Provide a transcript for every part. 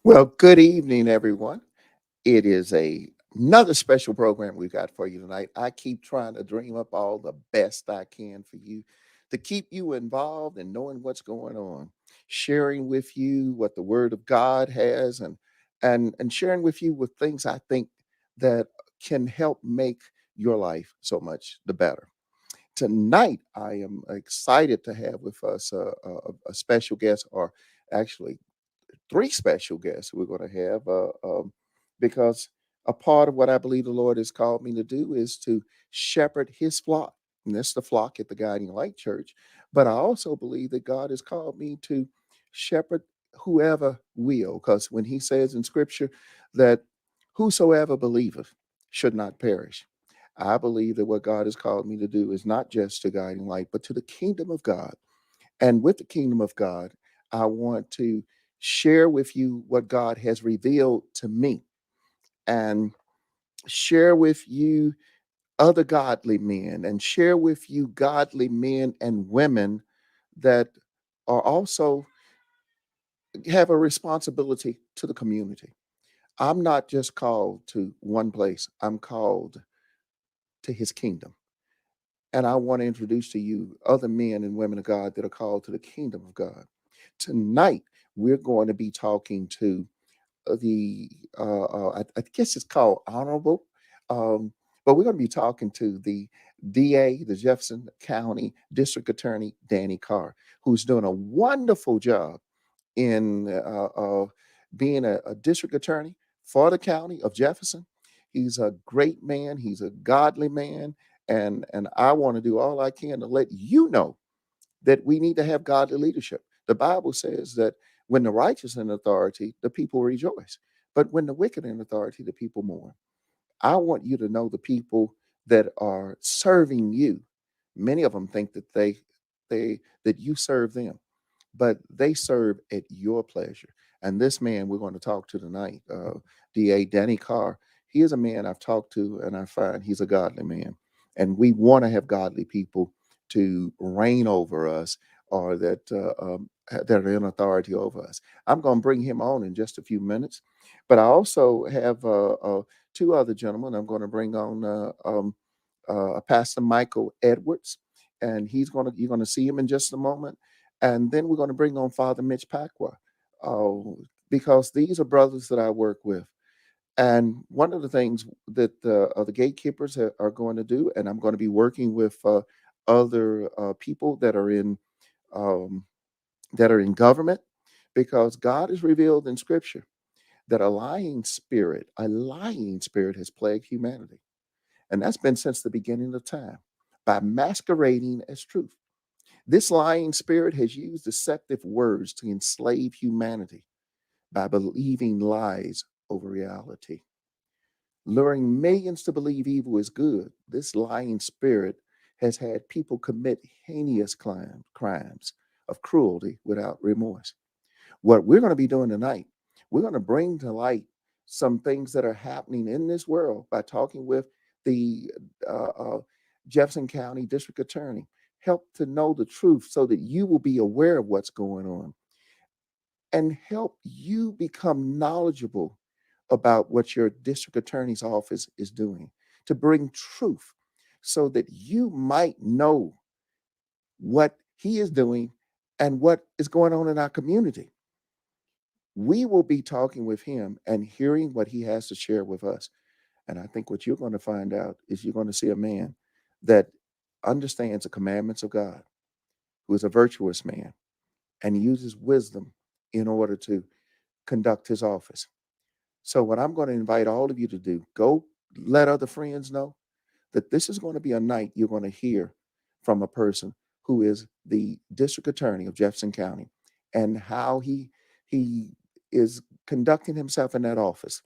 Well, good evening, everyone. It is another special program we got for you tonight. I keep trying to dream up all the best I can for you to keep you involved and knowing what's going on, sharing with you what the Word of God has, and sharing with you with things I think that can help make your life so much the better. Tonight, I am excited to have with us a special guest, or actually three special guests we're going to have because a part of what I believe the Lord has called me to do is to shepherd his flock. And that's the flock at the Guiding Light Church. But I also believe that God has called me to shepherd whoever will, because when he says in scripture that whosoever believeth should not perish. I believe that what God has called me to do is not just to guiding light, but to the kingdom of God. And with the kingdom of God, I want to share with you what God has revealed to me and share with you other godly men and share with you godly men and women that are also have a responsibility to the community. I'm not just called to one place, I'm called to his kingdom. And I want to introduce to you other men and women of God that are called to the kingdom of God. Tonight, we're going to be talking to I guess it's called honorable, um, but we're going to be talking to the DA, the Jefferson County District Attorney Danny Carr, who's doing a wonderful job in being a district attorney for the county of Jefferson. He's a great man. He's a godly man, and I want to do all I can to let you know that we need to have godly leadership. The Bible says that when the righteous in authority, the people rejoice. But when the wicked in authority, the people mourn. I want you to know the people that are serving you. Many of them think that that you serve them, but they serve at your pleasure. And this man we're going to talk to tonight, DA Danny Carr, he is a man I've talked to, and I find he's a godly man. And we want to have godly people to reign over us, or that are in authority over us. I'm going to bring him on in just a few minutes, but I also have two other gentlemen. I'm going to bring on Pastor Michael Edwards, and you're going to see him in just a moment, and then we're going to bring on Father Mitch Pacwa, because these are brothers that I work with. And one of the things that the gatekeepers are going to do, and I'm going to be working with other people um, that are in government, because God is revealed in Scripture that a lying spirit has plagued humanity, and that's been since the beginning of time, by masquerading as truth. This lying spirit has used deceptive words to enslave humanity by believing lies over reality. Luring millions to believe evil is good, this lying spirit has had people commit heinous crimes of cruelty without remorse. What we're going to be doing tonight, we're going to bring to light some things that are happening in this world by talking with the uh, uh, Jefferson County District Attorney. Help to know the truth so that you will be aware of what's going on, and help you become knowledgeable about what your district attorney's office is doing to bring truth so that you might know what he is doing and what is going on in our community. We will be talking with him and hearing what he has to share with us. And I think what you're going to find out is you're going to see a man that understands the commandments of God, who is a virtuous man and uses wisdom in order to conduct his office. So, what I'm going to invite all of you to do, go let other friends know that this is going to be a night you're going to hear from a person who is the district attorney of Jefferson County, and how he is conducting himself in that office,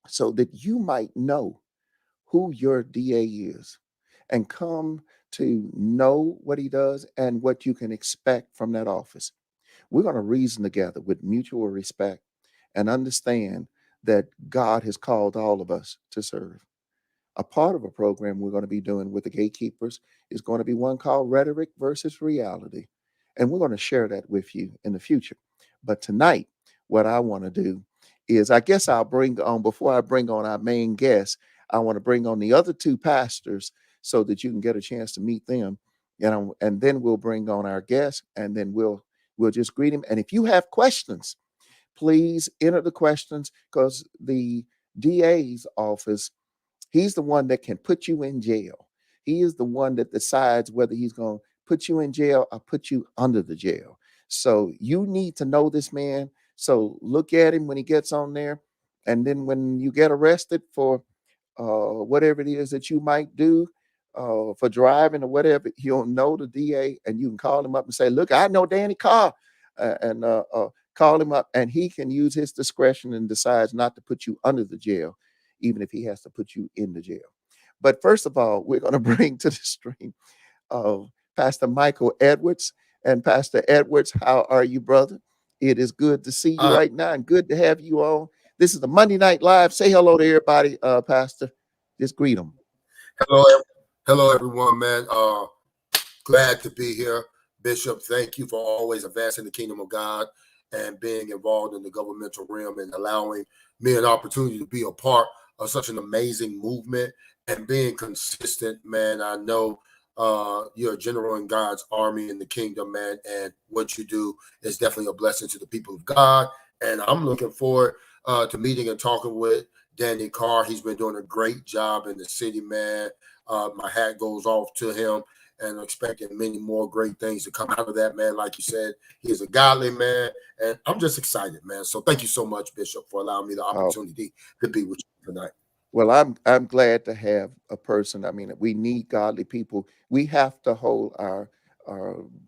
so that you might know who your DA is and come to know what he does and what you can expect from that office. We're going to reason together with mutual respect and understand that God has called all of us to serve. A part of a program we're going to be doing with the gatekeepers is going to be one called Rhetoric versus Reality. And we're going to share that with you in the future. But tonight, what I want to do is, I guess I'll bring on, before I bring on our main guest, I want to bring on the other two pastors so that you can get a chance to meet them. And then we'll bring on our guest, and then we'll just greet him. And if you have questions, please enter the questions, because the DA's office, he's the one that can put you in jail. He is the one that decides whether he's going to put you in jail or put you under the jail. So you need to know this man. So look at him when he gets on there. And then when you get arrested for whatever it is that you might do, for driving or whatever, you'll know the DA, and you can call him up and say, look, I know Danny Carr. And call him up, and he can use his discretion and decides not to put you under the jail, even if he has to put you in the jail. But first of all, we're going to bring to the stream of Pastor Michael Edwards. And Pastor Edwards, how are you, brother? It is good to see you right now, and good to have you on. This is the Monday Night Live. Say hello to everybody, Pastor. Just greet them. Hello, everyone, man. Glad to be here. Bishop, thank you for always advancing the kingdom of God and being involved in the governmental realm and allowing me an opportunity to be a part of such an amazing movement and being consistent, man. I know you're a general in God's army in the kingdom, man, and what you do is definitely a blessing to the people of God. And I'm looking forward to meeting and talking with Danny Carr. He's been doing a great job in the city, man. My hat goes off to him, and I'm expecting many more great things to come out of that, man. Like you said, he is a godly man, and I'm just excited, man. So thank you so much, Bishop, for allowing me the opportunity to be with you tonight. Well, I'm glad to have a person. I mean, we need godly people. We have to hold our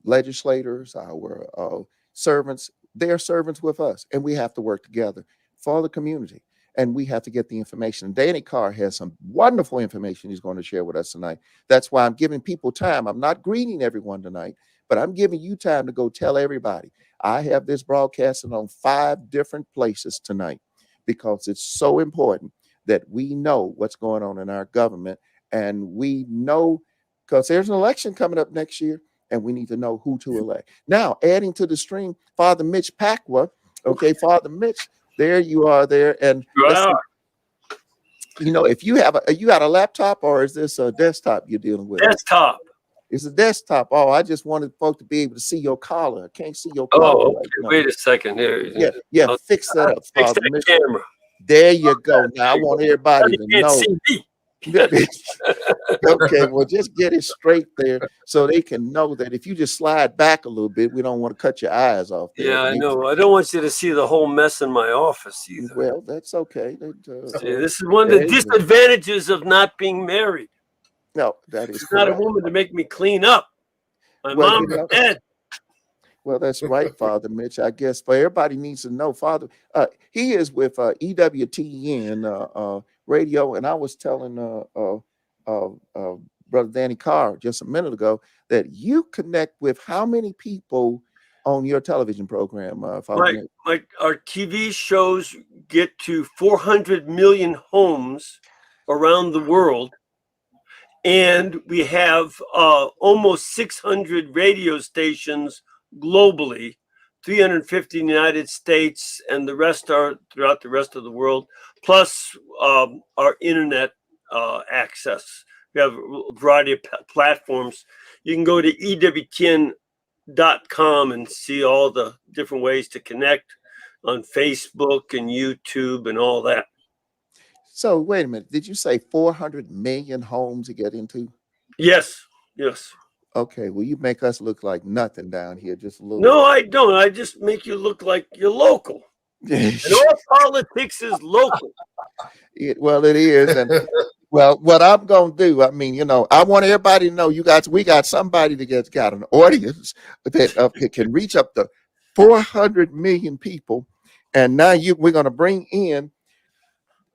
legislators, our servants. They're servants with us, and we have to work together for the community. And we have to get the information. Danny Carr has some wonderful information he's going to share with us tonight. That's why I'm giving people time. I'm not greeting everyone tonight, but I'm giving you time to go tell everybody. I have this broadcasting on 5 different places tonight, because it's so important that we know what's going on in our government. And we know, because there's an election coming up next year, and we need to know who to elect. Now, adding to the stream, Father Mitch Pacwa. Okay, Father Mitch, there you are there. And you know, if you have you got a laptop, or is this a desktop you're dealing with? Desktop. It's a desktop. Oh, I just wanted folks to be able to see your collar. I can't see your collar. Oh, okay. Wait a second here. Yeah, fix that up, fix Father that Mitch. camera. There you go. Now I want everybody to know. See me. Okay, well, just get it straight there so they can know that if you just slide back a little bit, we don't want to cut your eyes off there. Yeah, I know. I don't want you to see the whole mess in my office either. Well, that's okay. See, this is one of the disadvantages of not being married. No, that is not a woman to make me clean up. My mom is dead. Well, that's right, Father Mitch. I guess for everybody needs to know, Father, he is with EWTN radio, and I was telling Brother Danny Carr just a minute ago that you connect with how many people on your television program, Father Mitch? Like our TV shows get to 400 million homes around the world, and we have almost 600 radio stations globally, 350 in the United States, and the rest are throughout the rest of the world, plus our internet access. We have a variety of platforms. You can go to EWTN.com and see all the different ways to connect on Facebook and YouTube and all that. So wait a minute. Did you say 400 million homes to get into? Yes. Okay, well, you make us look like nothing down here, just a little. No, I don't. I just make you look like you're local. And all politics is local. Well, it is. And well, what I'm going to do, I mean, you know, I want everybody to know we got somebody that got an audience that can reach up to 400 million people. And now we're going to bring in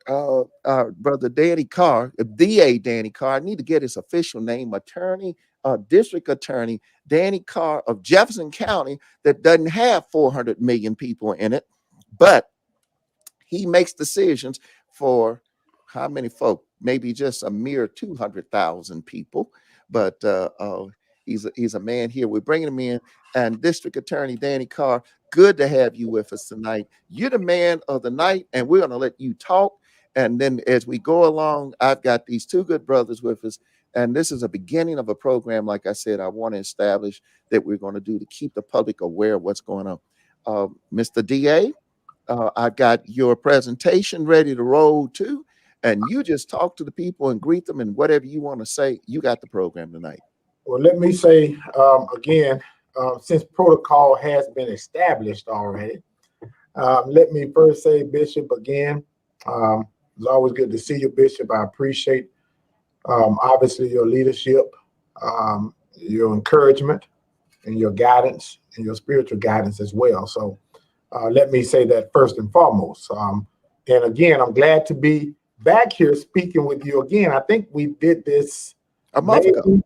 Brother Danny Carr, DA Danny Carr. I need to get his official name, District Attorney Danny Carr of Jefferson County, that doesn't have 400 million people in it, but he makes decisions for how many folk? Maybe just a mere 200,000 people, but he's a man here. We're bringing him in, and District Attorney Danny Carr. good to have you with us tonight. You're the man of the night, and we're going to let you talk. And then as we go along, I've got these two good brothers with us. And this is a beginning of a program, like I said, I want to establish that we're going to do to keep the public aware of what's going on. Mr. DA, I've got your presentation ready to roll too. And you just talk to the people and greet them and whatever you want to say. You got the program tonight. Well, let me say again, since protocol has been established already, let me first say, Bishop, again, it's always good to see you, Bishop. I appreciate, obviously, your leadership, your encouragement, and your guidance, and your spiritual guidance as well. So let me say that first and foremost. And again, I'm glad to be back here speaking with you again. I think we did this a month ago.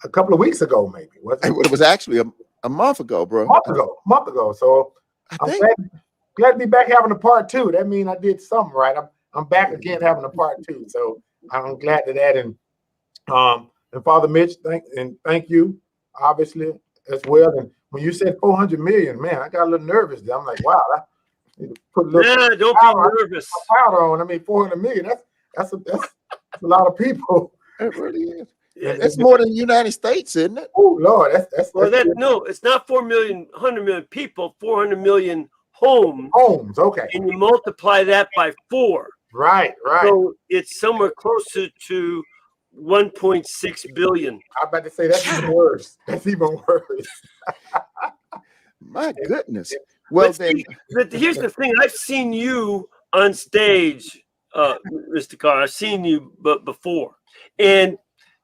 A couple of weeks ago, maybe. It was actually a month ago, bro. A month ago. So I'm glad to be back having a part two. That means I did something right. I'm back again having a part two. So I'm glad to that. And Father Mitch, thank you, obviously, as well. And when you said 400 million, man, I got a little nervous there. I'm like, wow, I need to put a little don't be nervous. Powder on. I mean, 400 million. That's a lot of people. It really is. It's more than the United States, isn't it? Oh Lord, no, it's not 100 million people, 400 million homes. Homes, okay. And you multiply that by 4. Right. So it's somewhere closer to 1.6 billion. I'm about to say that's even worse. That's even worse. My goodness. Well, but here's the thing. I've seen you on stage, Mr. Carr. I've seen you before. And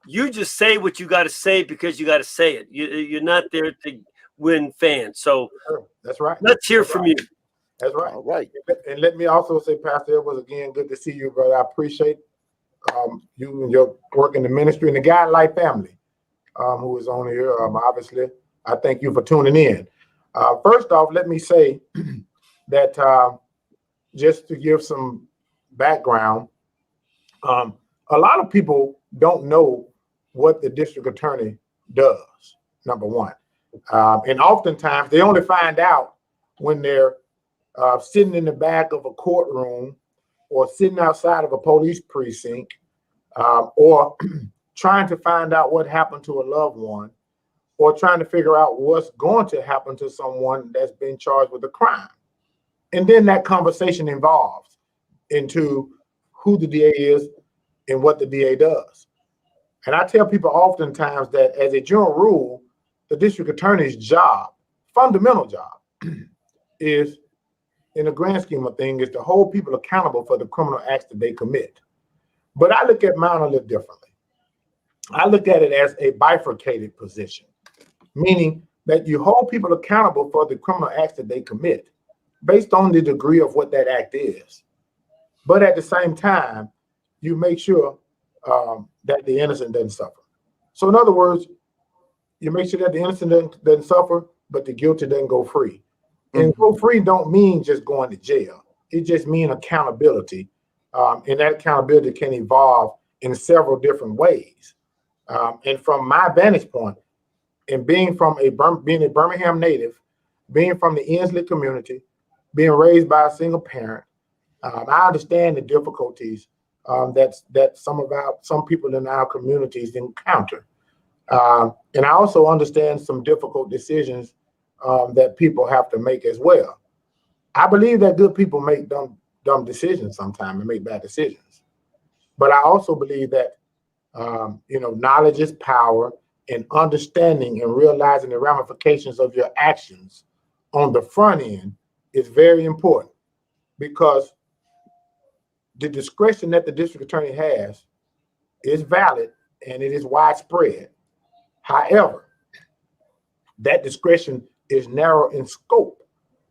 you just say what you got to say because you got to say it. You're not there to win fans. So that's right. Let's hear from you. That's right. All right. And let me also say, Pastor, it was again good to see you, brother. I appreciate you and your work in the ministry and the God Life family who is on here. Obviously, I thank you for tuning in. First off, let me say that just to give some background, a lot of people don't know what the district attorney does, number one. And oftentimes they only find out when they're sitting in the back of a courtroom or sitting outside of a police precinct or trying to find out what happened to a loved one or trying to figure out what's going to happen to someone that's been charged with a crime. And then that conversation evolves into who the DA is and what the DA does. And I tell people oftentimes that as a general rule, the district attorney's job, fundamental job, is, in the grand scheme of things, is to hold people accountable for the criminal acts that they commit. But I look at mine a little differently. I look at it as a bifurcated position, meaning that you hold people accountable for the criminal acts that they commit based on the degree of what that act is. But at the same time, you make sure that the innocent doesn't suffer. So in other words, you make sure that the innocent doesn't suffer, but the guilty doesn't go free. And go free don't mean just going to jail. It just means accountability. And that accountability can evolve in several different ways. And from my vantage point, and being a Birmingham native, being from the Inslee community, being raised by a single parent, I understand the difficulties that some people in our communities encounter. And I also understand some difficult decisions that people have to make as well. I believe that good people make dumb decisions sometimes and make bad decisions. But I also believe that, knowledge is power, and understanding and realizing the ramifications of your actions on the front end is very important, because the discretion that the district attorney has is valid and it is widespread. However, that discretion is narrow in scope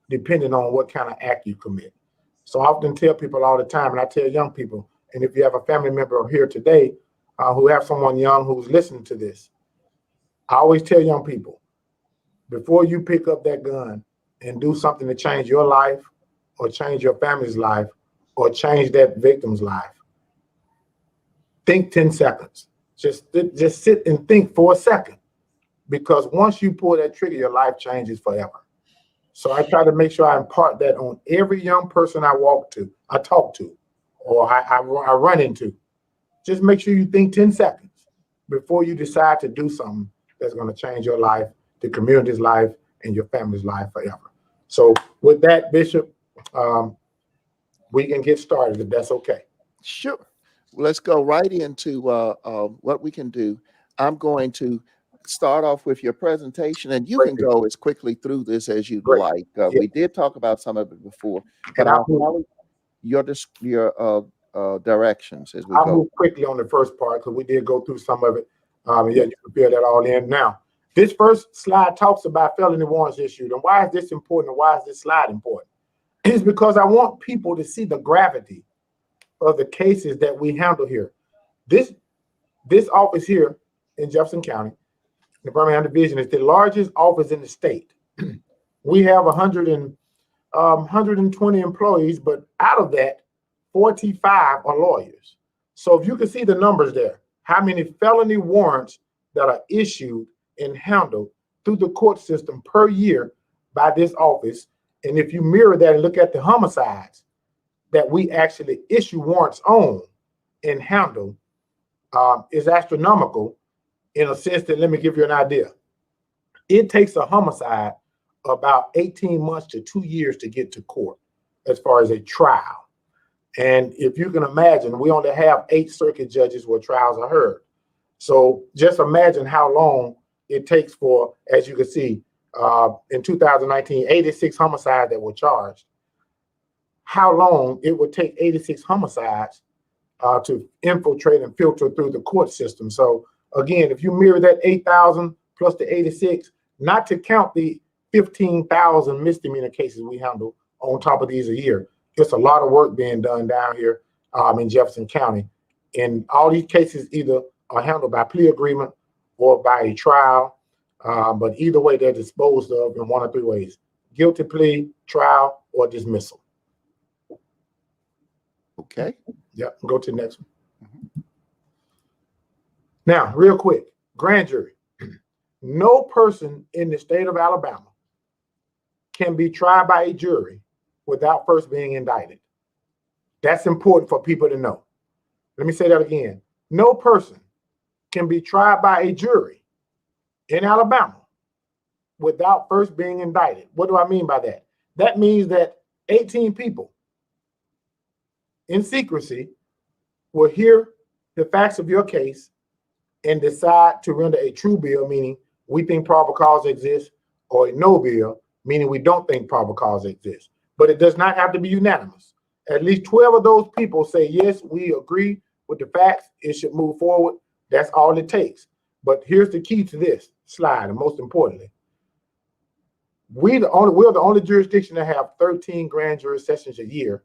depending on what kind of act you commit. So I often tell people all the time, and I tell young people, and if you have a family member here today who have someone young who's listening to this, I always tell young people, before you pick up that gun and do something to change your life or change your family's life or change that victim's life, think 10 seconds. Just sit and think for a second, because once you pull that trigger, your life changes forever. So I try to make sure I impart that on every young person I talk to, or I run into. Just make sure you think 10 seconds before you decide to do something that's going to change your life, the community's life, and your family's life forever. So with that, Bishop, we can get started if that's okay. Sure. Let's go right into what we can do. I'm going to start off with your presentation, and you Great. can go as quickly through this as you'd Great. like. Yeah. We did talk about some of it before, but And I'll follow your directions as we I'll go. move quickly on the first part because we did go through some of it. Yeah, you can fill that all in. Now, this first slide talks about felony warrants issued. And why is this important? And why is this slide important? It's because I want people to see the gravity of the cases that we handle here. This office here in Jefferson County, the Birmingham Division, is the largest office in the state. We have 120 employees, but out of that, 45 are lawyers. So if you can see the numbers there, how many felony warrants that are issued and handled through the court system per year by this office. And if you mirror that and look at the homicides that we actually issue warrants on and handle, is astronomical in a sense that, let me give you an idea. It takes a homicide about 18 months to 2 years to get to court as far as a trial. And if you can imagine, we only have 8 circuit judges where trials are heard. So just imagine how long it takes for, as you can see, in 2019, 86 homicides that were charged. How long it would take 86 homicides to infiltrate and filter through the court system. So again, if you mirror that 8,000 plus the 86, not to count the 15,000 misdemeanor cases we handle on top of these a year, it's a lot of work being done down here in Jefferson County. And all these cases either are handled by plea agreement or by a trial. But either way, they're disposed of in 1 of 3 ways: guilty plea, trial, or dismissal. Okay. Yeah, go to the next one. Now, real quick, grand jury. No person in the state of Alabama can be tried by a jury without first being indicted. That's important for people to know. Let me say that again. No person can be tried by a jury in Alabama without first being indicted. What do I mean by that? That means that 18 people in secrecy will hear the facts of your case and decide to render a true bill, meaning we think probable cause exists, or a no bill, meaning we don't think probable cause exists. But it does not have to be unanimous. At least 12 of those people say, yes, we agree with the facts, it should move forward. That's all it takes. But here's the key to this slide, and most importantly, we're the only jurisdiction that have 13 grand jury sessions a year,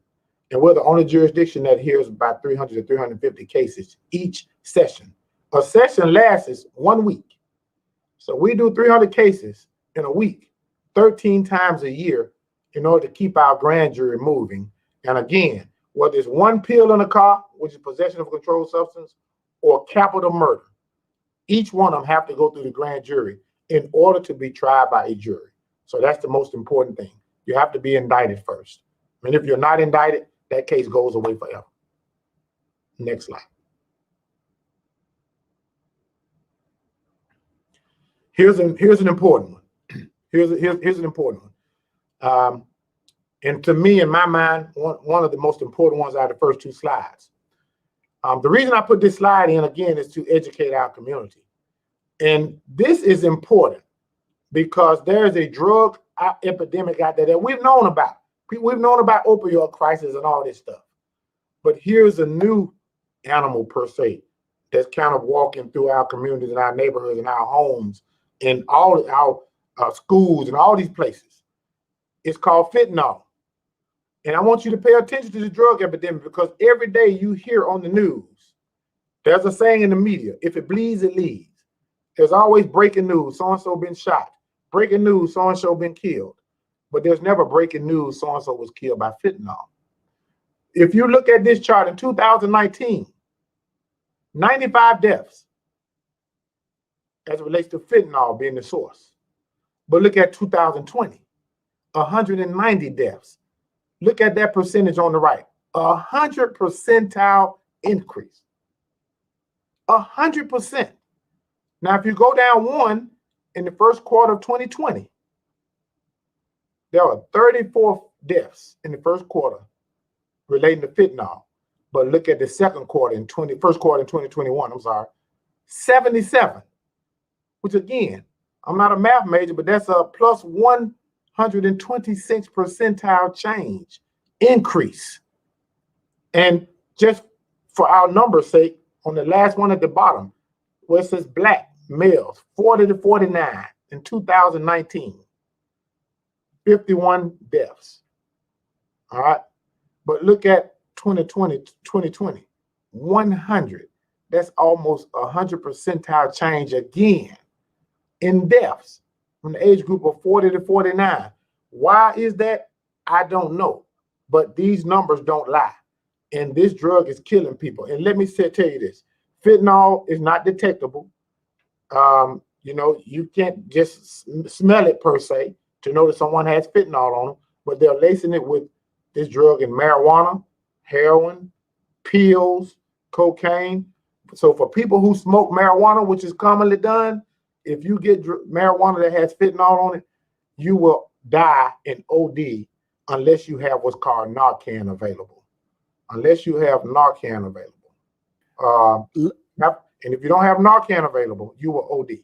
and we're the only jurisdiction that hears about 300 to 350 cases each session. A session lasts 1 week. So we do 300 cases in a week, 13 times a year, in order to keep our grand jury moving. And again, whether it's 1 pill in a car, which is possession of a controlled substance, or capital murder, each one of them have to go through the grand jury in order to be tried by a jury. So that's the most important thing. You have to be indicted first. I mean, if you're not indicted, that case goes away forever. Next slide. Here's an important one. Here's an important one. And to me, in my mind, one of the most important ones are the first 2 slides. The reason I put this slide in, again, is to educate our community. And this is important because there is a drug epidemic out there that we've known about. We've known about opioid crisis and all this stuff. But here's a new animal, per se, that's kind of walking through our communities and our neighborhoods and our homes and all our schools and all these places. It's called fentanyl. And I want you to pay attention to the drug epidemic because every day you hear on the news, there's a saying in the media, if it bleeds, it leads. There's always breaking news, so-and-so been shot. Breaking news, so-and-so been killed. But there's never breaking news, so-and-so was killed by fentanyl. If you look at this chart in 2019, 95 deaths as it relates to fentanyl being the source. But look at 2020, 190 deaths. Look at that percentage on the right. 100 percentile increase. 100%. Now, if you go down one in the first quarter of 2020, there were 34 deaths in the first quarter relating to fentanyl. But look at the second quarter first quarter in 2021, 77, which again, I'm not a math major, but that's a plus 126 percentile change increase. And just for our number's sake, on the last one at the bottom, where it says black males, 40 to 49 in 2019, 51 deaths. All right. But look at 2020, 100. That's almost 100 percentile change again in deaths from the age group of 40 to 49. Why is that? I don't know. But these numbers don't lie. And this drug is killing people. And let me tell you this. Fentanyl is not detectable. You can't just smell it per se to know that someone has fentanyl on them, but they're lacing it with this drug in marijuana, heroin, pills, cocaine. So for people who smoke marijuana, which is commonly done, if you get marijuana that has fentanyl on it, you will die in OD unless you have what's called Narcan available. Unless you have Narcan available. And if you don't have Narcan available, you will OD.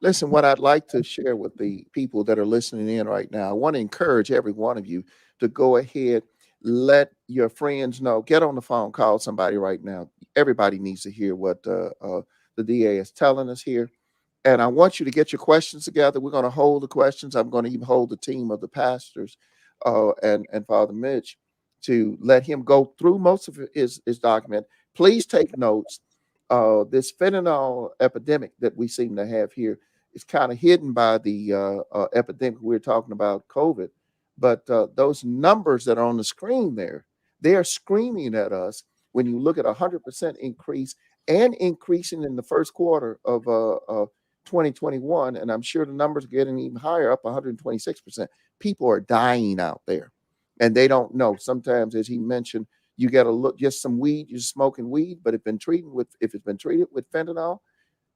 Listen, what I'd like to share with the people that are listening in right now, I want to encourage every one of you to go ahead, let your friends know, get on the phone, call somebody right now. Everybody needs to hear what the DA is telling us here. And I want you to get your questions together. We're going to hold the questions. I'm going to even hold the team of the pastors and Father Mitch to let him go through most of his document. Please take notes. This fentanyl epidemic that we seem to have here is kind of hidden by the epidemic we're talking about, COVID. But those numbers that are on the screen there, they are screaming at us when you look at 100% increase and increasing in the first quarter of 2021. And I'm sure the numbers are getting even higher, up 126%. People are dying out there and they don't know. Sometimes, as he mentioned, you got to look just some weed, you're smoking weed, but if it's been treated with fentanyl,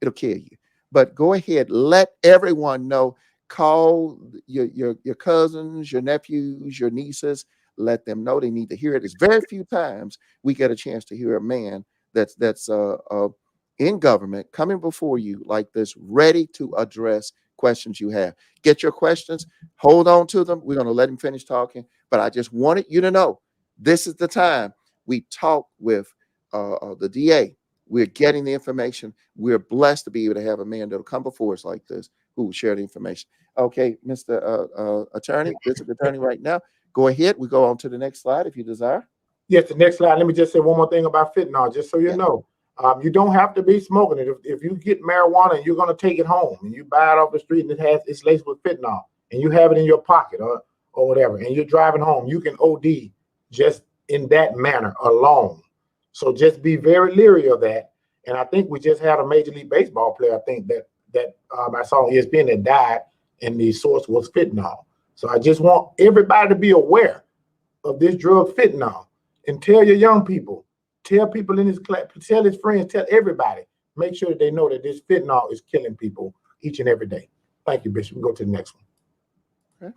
it'll kill you. But go ahead, let everyone know. Call your cousins, your nephews, your nieces. Let them know they need to hear it. It's very few times we get a chance to hear a man that's in government coming before you like this, ready to address questions you have. Get your questions, hold on to them. We're going to let him finish talking, but I just wanted you to know this is the time we talk with the DA. We're getting the information. We're blessed to be able to have a man that'll come before us like this who will share the information. Okay, Mr. Attorney, District Attorney right now, go ahead. We go on to the next slide if you desire. Yes, the next slide. Let me just say one more thing about fentanyl, just so you know. You don't have to be smoking it. If you get marijuana and you're going to take it home and you buy it off the street and it's laced with fentanyl and you have it in your pocket or whatever, and you're driving home, you can OD just in that manner alone. So just be very leery of that. And I think we just had a Major League Baseball player, I think that I saw on ESPN that died and the source was fentanyl. So I just want everybody to be aware of this drug fentanyl and tell your young people, tell people in his class, tell his friends, tell everybody, make sure that they know that this fentanyl is killing people each and every day. Thank you, Bishop. We'll go to the next one.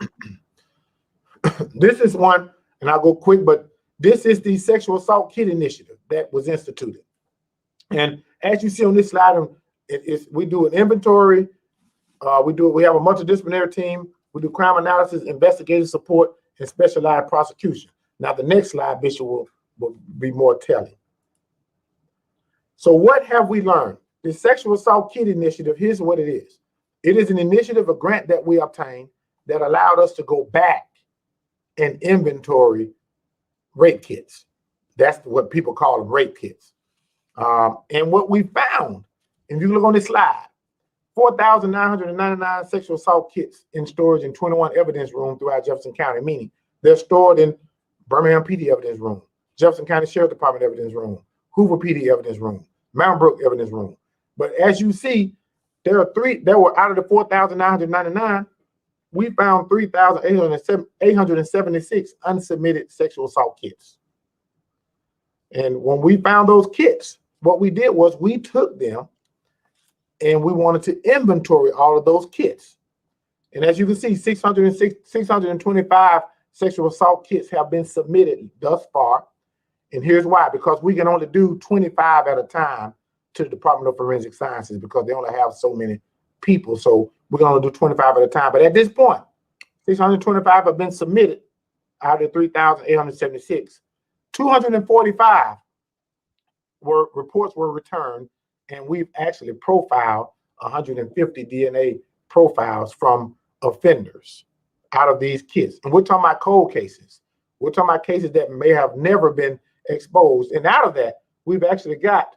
Okay. This is one, and I'll go quick, but this is the Sexual Assault Kit Initiative that was instituted. And as you see on this slide, we do an inventory. We have a multidisciplinary team. We do crime analysis, investigative support, and specialized prosecution. Now, the next slide, Bishop, will be more telling. So what have we learned? The Sexual Assault Kit Initiative, here's what it is. It is an initiative, a grant that we obtained that allowed us to go back and inventory rape kits. That's what people call them, rape kits. And what we found, if you look on this slide, 4,999 sexual assault kits in storage in 21 evidence rooms throughout Jefferson County, meaning they're stored in Birmingham PD evidence room, Jefferson County Sheriff Department evidence room, Hoover PD evidence room, Mountain Brook evidence room. But as you see, there were out of the 4,999, we found 3,876 unsubmitted sexual assault kits. And when we found those kits, what we did was we took them and we wanted to inventory all of those kits. And as you can see, 625 sexual assault kits have been submitted thus far. And here's why: because we can only do 25 at a time to the Department of Forensic Sciences because they only have so many people. So we're going to do 25 at a time. But at this point, 625 have been submitted out of 3,876. 245 reports were returned, and we've actually profiled 150 DNA profiles from offenders out of these kits. And we're talking about cold cases. We're talking about cases that may have never been exposed. And out of that, we've actually got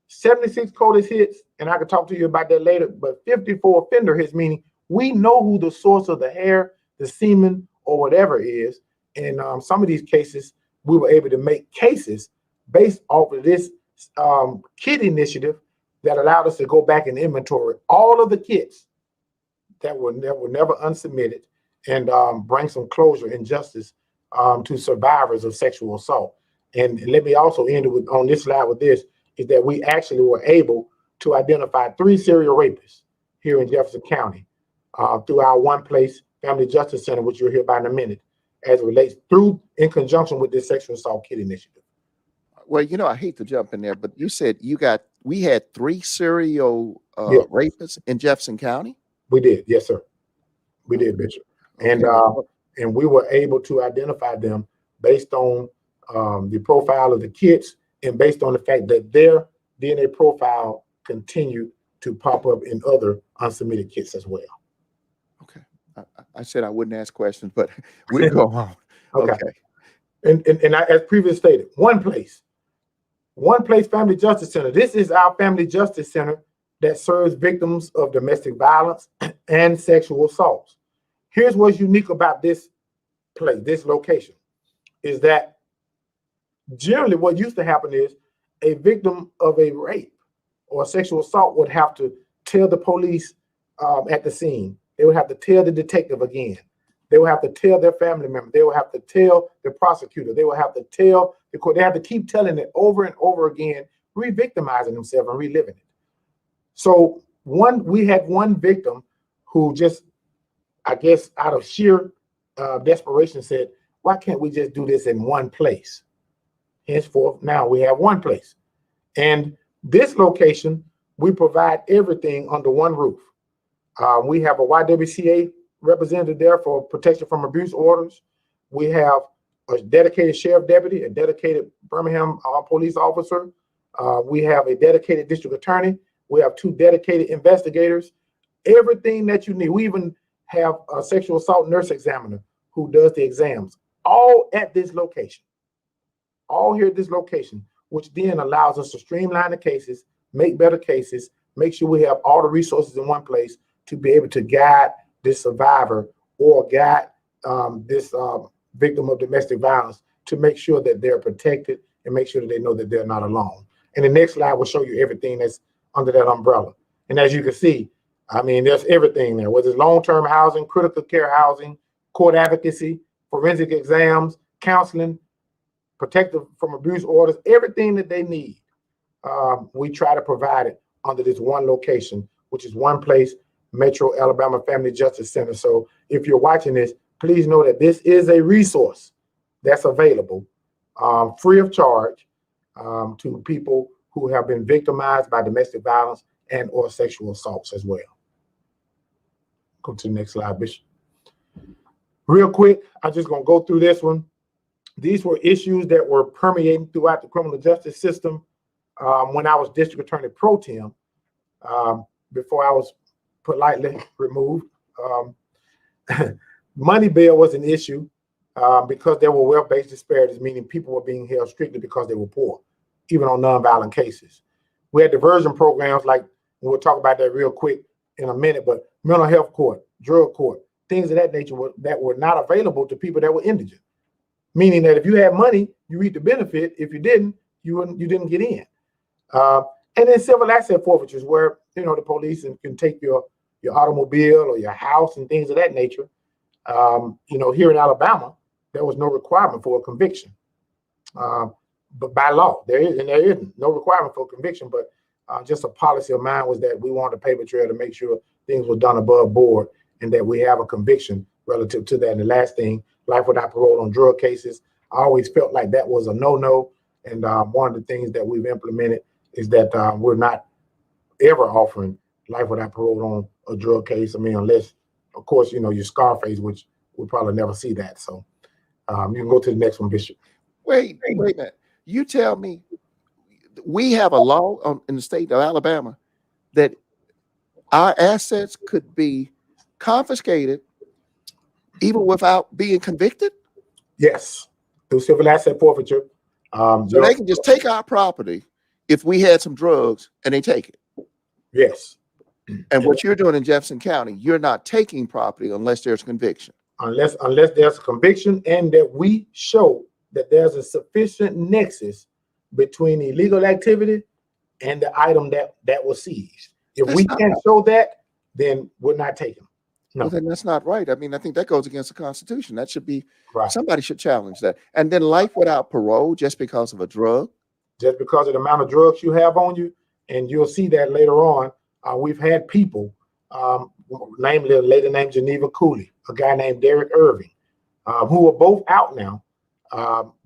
76 CODIS hits, and I can talk to you about that later, but 54 offender hits, meaning we know who the source of the hair, the semen, or whatever is. And some of these cases, we were able to make cases based off of this kit initiative that allowed us to go back and inventory all of the kits that were never unsubmitted and bring some closure and justice to survivors of sexual assault. And let me also end with, on this slide with this, is that we actually were able to identify 3 serial rapists here in Jefferson County through our One Place Family Justice Center, which you'll hear about in a minute, as it relates in conjunction with this sexual assault kit initiative. Well, you know, I hate to jump in there, but you said we had 3 serial rapists in Jefferson County? We did, yes, sir. We did, Bishop. Okay. And we were able to identify them based on the profile of the kits and based on the fact that their DNA profile continued to pop up in other unsubmitted kits as well. Okay. I said I wouldn't ask questions, but we'll go on. Okay. And I, as previously stated, One Place Family Justice Center. This is our family justice center that serves victims of domestic violence and sexual assaults. Here's what's unique about this place, this location, is that generally what used to happen is a victim of a rape or sexual assault would have to tell the police at the scene. They would have to tell the detective again. They would have to tell their family member. They would have to tell the prosecutor. They would have to tell the court. They have to keep telling it over and over again, re-victimizing themselves and reliving it. So we had one victim who just, I guess, out of sheer desperation said, why can't we just do this in one place? Henceforth, now we have One Place. And this location, we provide everything under one roof. We have a YWCA representative there for protection from abuse orders. We have a dedicated sheriff deputy, a dedicated Birmingham police officer. We have a dedicated district attorney. We have 2 dedicated investigators. Everything that you need. We even have a sexual assault nurse examiner who does the exams, all at this location. All here at this location, which then allows us to streamline the cases, make better cases, make sure we have all the resources in one place to be able to guide this survivor or guide this victim of domestic violence to make sure that they're protected and make sure that they know that they're not alone. And the next slide will show you everything that's under that umbrella. And as you can see, I mean, there's everything there, whether it's long-term housing, critical care housing, court advocacy, forensic exams, counseling, protective from abuse orders, everything that they need. We try to provide it under this one location, which is One Place Metro Alabama Family Justice Center. So if you're watching this, please know that this is a resource that's available free of charge to people who have been victimized by domestic violence and or sexual assaults as well. Go to the next slide, Bishop. Real quick, I'm just going to go through this one. These were issues that were permeating throughout the criminal justice system when I was district attorney pro tem, before I was politely removed. Money bail was an issue because there were wealth-based disparities, meaning people were being held strictly because they were poor, even on nonviolent cases. We had diversion programs, like we'll talk about that real quick in a minute, but mental health court, drug court, things of that nature that were not available to people that were indigent. Meaning that if you had money, you reaped the benefit. If you didn't, you didn't get in. And then civil asset forfeitures, where the police can take your automobile or your house and things of that nature. Here in Alabama, there was no requirement for a conviction. But by law, there isn't no requirement for conviction, but just a policy of mine was that we wanted a paper trail to make sure things were done above board and that we have a conviction relative to that. And the last thing, life without parole on drug cases. I always felt like that was a no-no. And one of the things that we've implemented is that we're not ever offering life without parole on a drug case. I mean, unless, of course, your Scarface, which we'll probably never see that. So you can go to the next one, Bishop. Wait a minute. You tell me we have a law in the state of Alabama that our assets could be confiscated even without being convicted? Yes, through civil asset forfeiture. So they can just take our property if we had some drugs and they take it. Yes. And what you're doing in Jefferson County, you're not taking property unless there's conviction. Unless there's a conviction and that we show that there's a sufficient nexus between illegal activity and the item that was seized. If we can't show that, then we're not taking them. No. Well, then that's not right. I mean, I think that goes against the Constitution. That should be right. Somebody should challenge that. And then life without parole just because of a drug. Just because of the amount of drugs you have on you, and you'll see that later on. We've had people, namely a lady named Geneva Cooley, a guy named Derek Irving, who are both out now,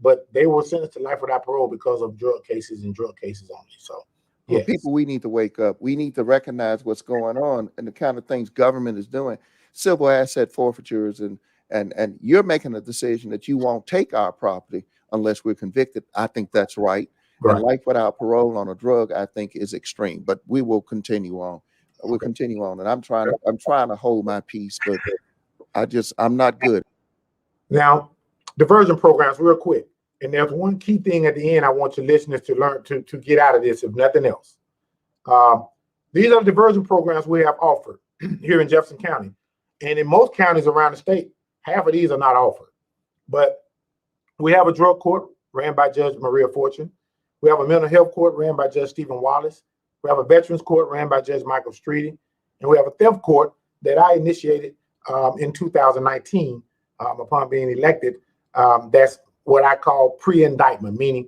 but they were sentenced to life without parole because of drug cases and drug cases only. So, yes. People, we need to wake up. We need to recognize what's going on and the kind of things government is doing. Civil asset forfeitures, and you're making a decision that you won't take our property unless we're convicted. I think that's right. Right. And life without parole on a drug, I think, is extreme. But we will continue on. We'll continue on. And I'm trying to hold my peace, but I'm not good. Now, diversion programs, real quick. And there's one key thing at the end I want your listeners to learn to get out of this, if nothing else. These are the diversion programs we have offered here in Jefferson County. And in most counties around the state, half of these are not offered. But we have a drug court ran by Judge Maria Fortune. We have a mental health court ran by Judge Stephen Wallace. We have a veterans court ran by Judge Michael Streety. And we have a theft court that I initiated in 2019 upon being elected. That's what I call pre-indictment, meaning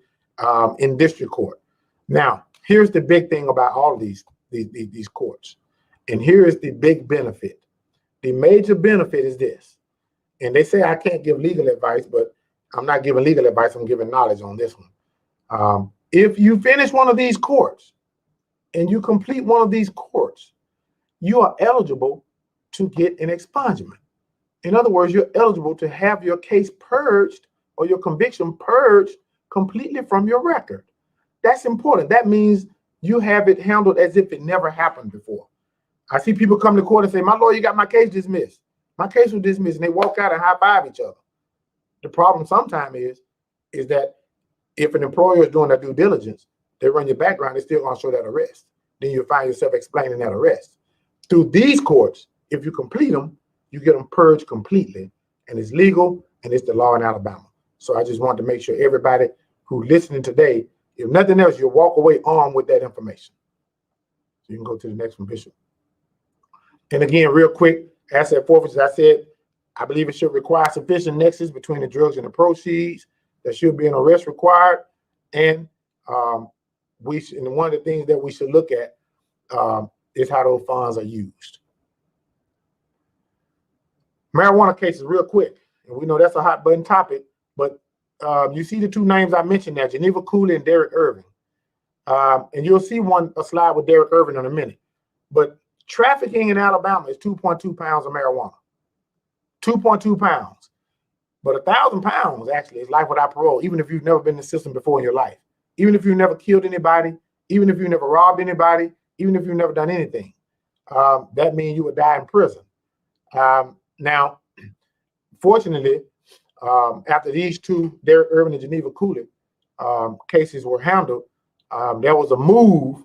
in district court. Now, here's the big thing about all of these courts. And here is the big benefit. The major benefit is this. And they say I can't give legal advice, but I'm not giving legal advice. I'm giving knowledge on this one. If you finish one of these courts and you complete one of these courts, you are eligible to get an expungement. In other words, you're eligible to have your case purged or your conviction purged completely from your record. That's important. That means you have it handled as if it never happened before. I see people come to court and say, my lawyer got my case dismissed. My case was dismissed, and they walk out and high-five each other. The problem sometimes is that if an employer is doing their due diligence, they run your background, they're still going to show that arrest. Then you find yourself explaining that arrest. Through these courts, if you complete them, you get them purged completely, and it's legal, and it's the law in Alabama. So I just wanted to make sure everybody who's listening today, if nothing else, you'll walk away armed with that information. So you can go to the next one, Bishop. And again, real quick, asset forfeiture, as I said, I believe it should require sufficient nexus between the drugs and the proceeds. There should be an arrest required. And one of the things that we should look at is how those funds are used. Marijuana cases, real quick. And we know that's a hot button topic, but you see the two names I mentioned there, Geneva Cooley and Derek Irving. And you'll see a slide with Derek Irving in a minute. But trafficking in Alabama is 2.2 pounds of marijuana. 2.2 pounds. But 1,000 pounds actually is life without parole, even if you've never been in the system before in your life. Even if you've never killed anybody, even if you've never robbed anybody, even if you've never done anything. That means you would die in prison. Now, fortunately, after these two, Derek Irving and Geneva Cooley, cases were handled, there was a move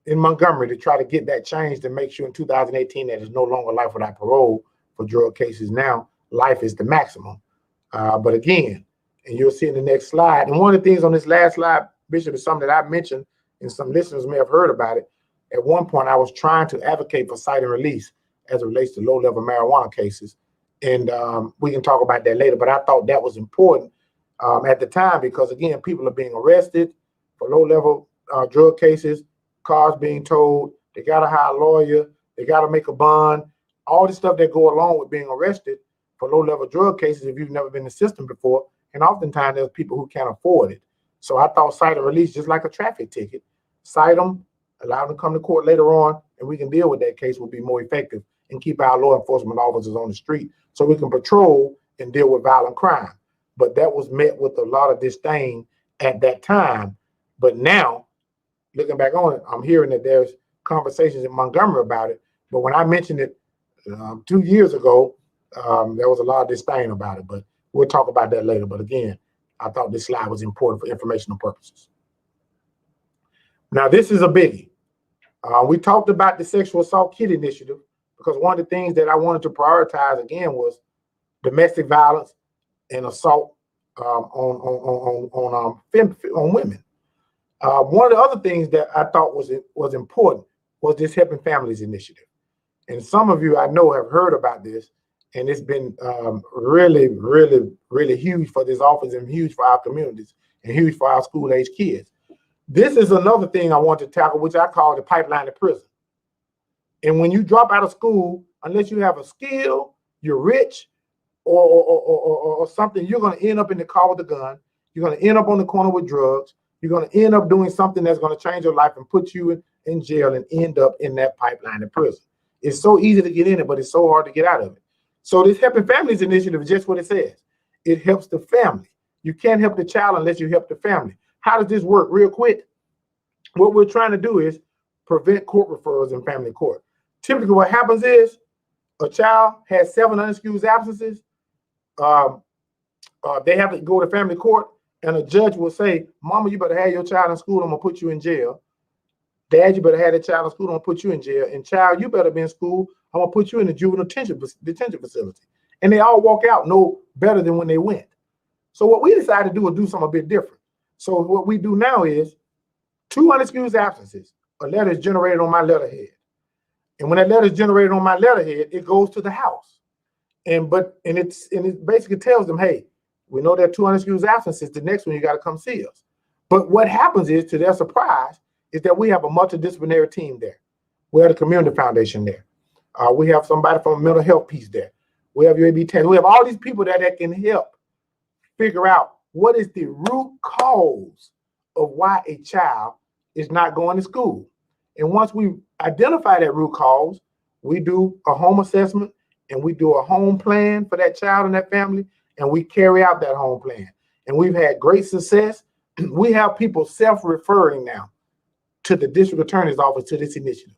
in Montgomery to try to get that changed and make sure in 2018 that it's no longer life without parole for drug cases. Now, life is the maximum. But again, and you'll see in the next slide, and one of the things on this last slide, Bishop, is something that I mentioned, and some listeners may have heard about it. At one point, I was trying to advocate for cite and release as it relates to low-level marijuana cases. And we can talk about that later, but I thought that was important at the time because, again, people are being arrested for low-level drug cases, cars being towed, they got to hire a lawyer, they got to make a bond, all the stuff that go along with being arrested for low-level drug cases if you've never been in the system before, and oftentimes there's people who can't afford it. So I thought cite and release, just like a traffic ticket, cite them, allow them to come to court later on, and we can deal with that case will be more effective and keep our law enforcement officers on the street so we can patrol and deal with violent crime. But that was met with a lot of disdain at that time. But now, looking back on it, I'm hearing that there's conversations in Montgomery about it. But when I mentioned it 2 years ago, there was a lot of disdain about it. But we'll talk about that later. But again, I thought this slide was important for informational purposes. Now, this is a biggie. We talked about the Sexual Assault Kit Initiative because one of the things that I wanted to prioritize again was domestic violence and assault on women. One of the other things that I thought was important was this Helping Families Initiative. And some of you I know have heard about this, and it's been really, really, really huge for this office and huge for our communities and huge for our school-age kids. This is another thing I want to tackle, which I call the pipeline to prison. And when you drop out of school, unless you have a skill, you're rich, or something, you're going to end up in the car with a gun. You're going to end up on the corner with drugs. You're going to end up doing something that's going to change your life and put you in jail and end up in that pipeline to prison. It's so easy to get in it, but it's so hard to get out of it. So this Helping Families Initiative is just what it says. It helps the family. You can't help the child unless you help the family. How does this work? Real quick, what we're trying to do is prevent court referrals in family court. Typically what happens is a child has 7 unexcused absences. They have to go to family court, and a judge will say, Mama, you better have your child in school. I'm going to put you in jail. Dad, you better have that child in school. I'm going to put you in jail. And child, you better be in school. I'm going to put you in a juvenile detention facility. And they all walk out no better than when they went. So what we decided to do is do something a bit different. So what we do now is 2 unexcused absences. A letter is generated on my letterhead. And when that letter is generated on my letterhead, it goes to the house. And it basically tells them, hey, we know there are 2 unexcused absences. The next one, you got to come see us. But what happens is, to their surprise, is that we have a multidisciplinary team there. We have a community foundation there. We have somebody from a mental health piece there. We have UAB test. We have all these people there that can help figure out what is the root cause of why a child is not going to school. And once we identify that root cause, we do a home assessment and we do a home plan for that child and that family, and we carry out that home plan. And we've had great success. We have people self-referring now to the district attorney's office to this initiative.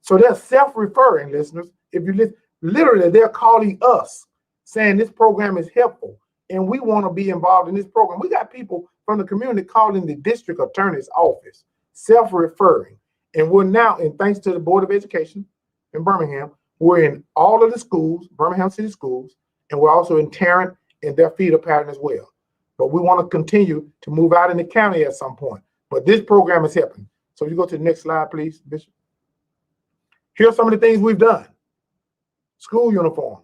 So they're self-referring, listeners. If you listen, literally, they're calling us saying this program is helpful and we want to be involved in this program. We got people from the community calling the district attorney's office, self-referring. And we're now, and thanks to the Board of Education in Birmingham, we're in all of the schools, Birmingham City schools, and we're also in Tarrant and their feeder pattern as well. But we want to continue to move out in the county at some point. But this program is helping. So you go to the next slide, please, Bishop. Here are some of the things we've done. School uniform,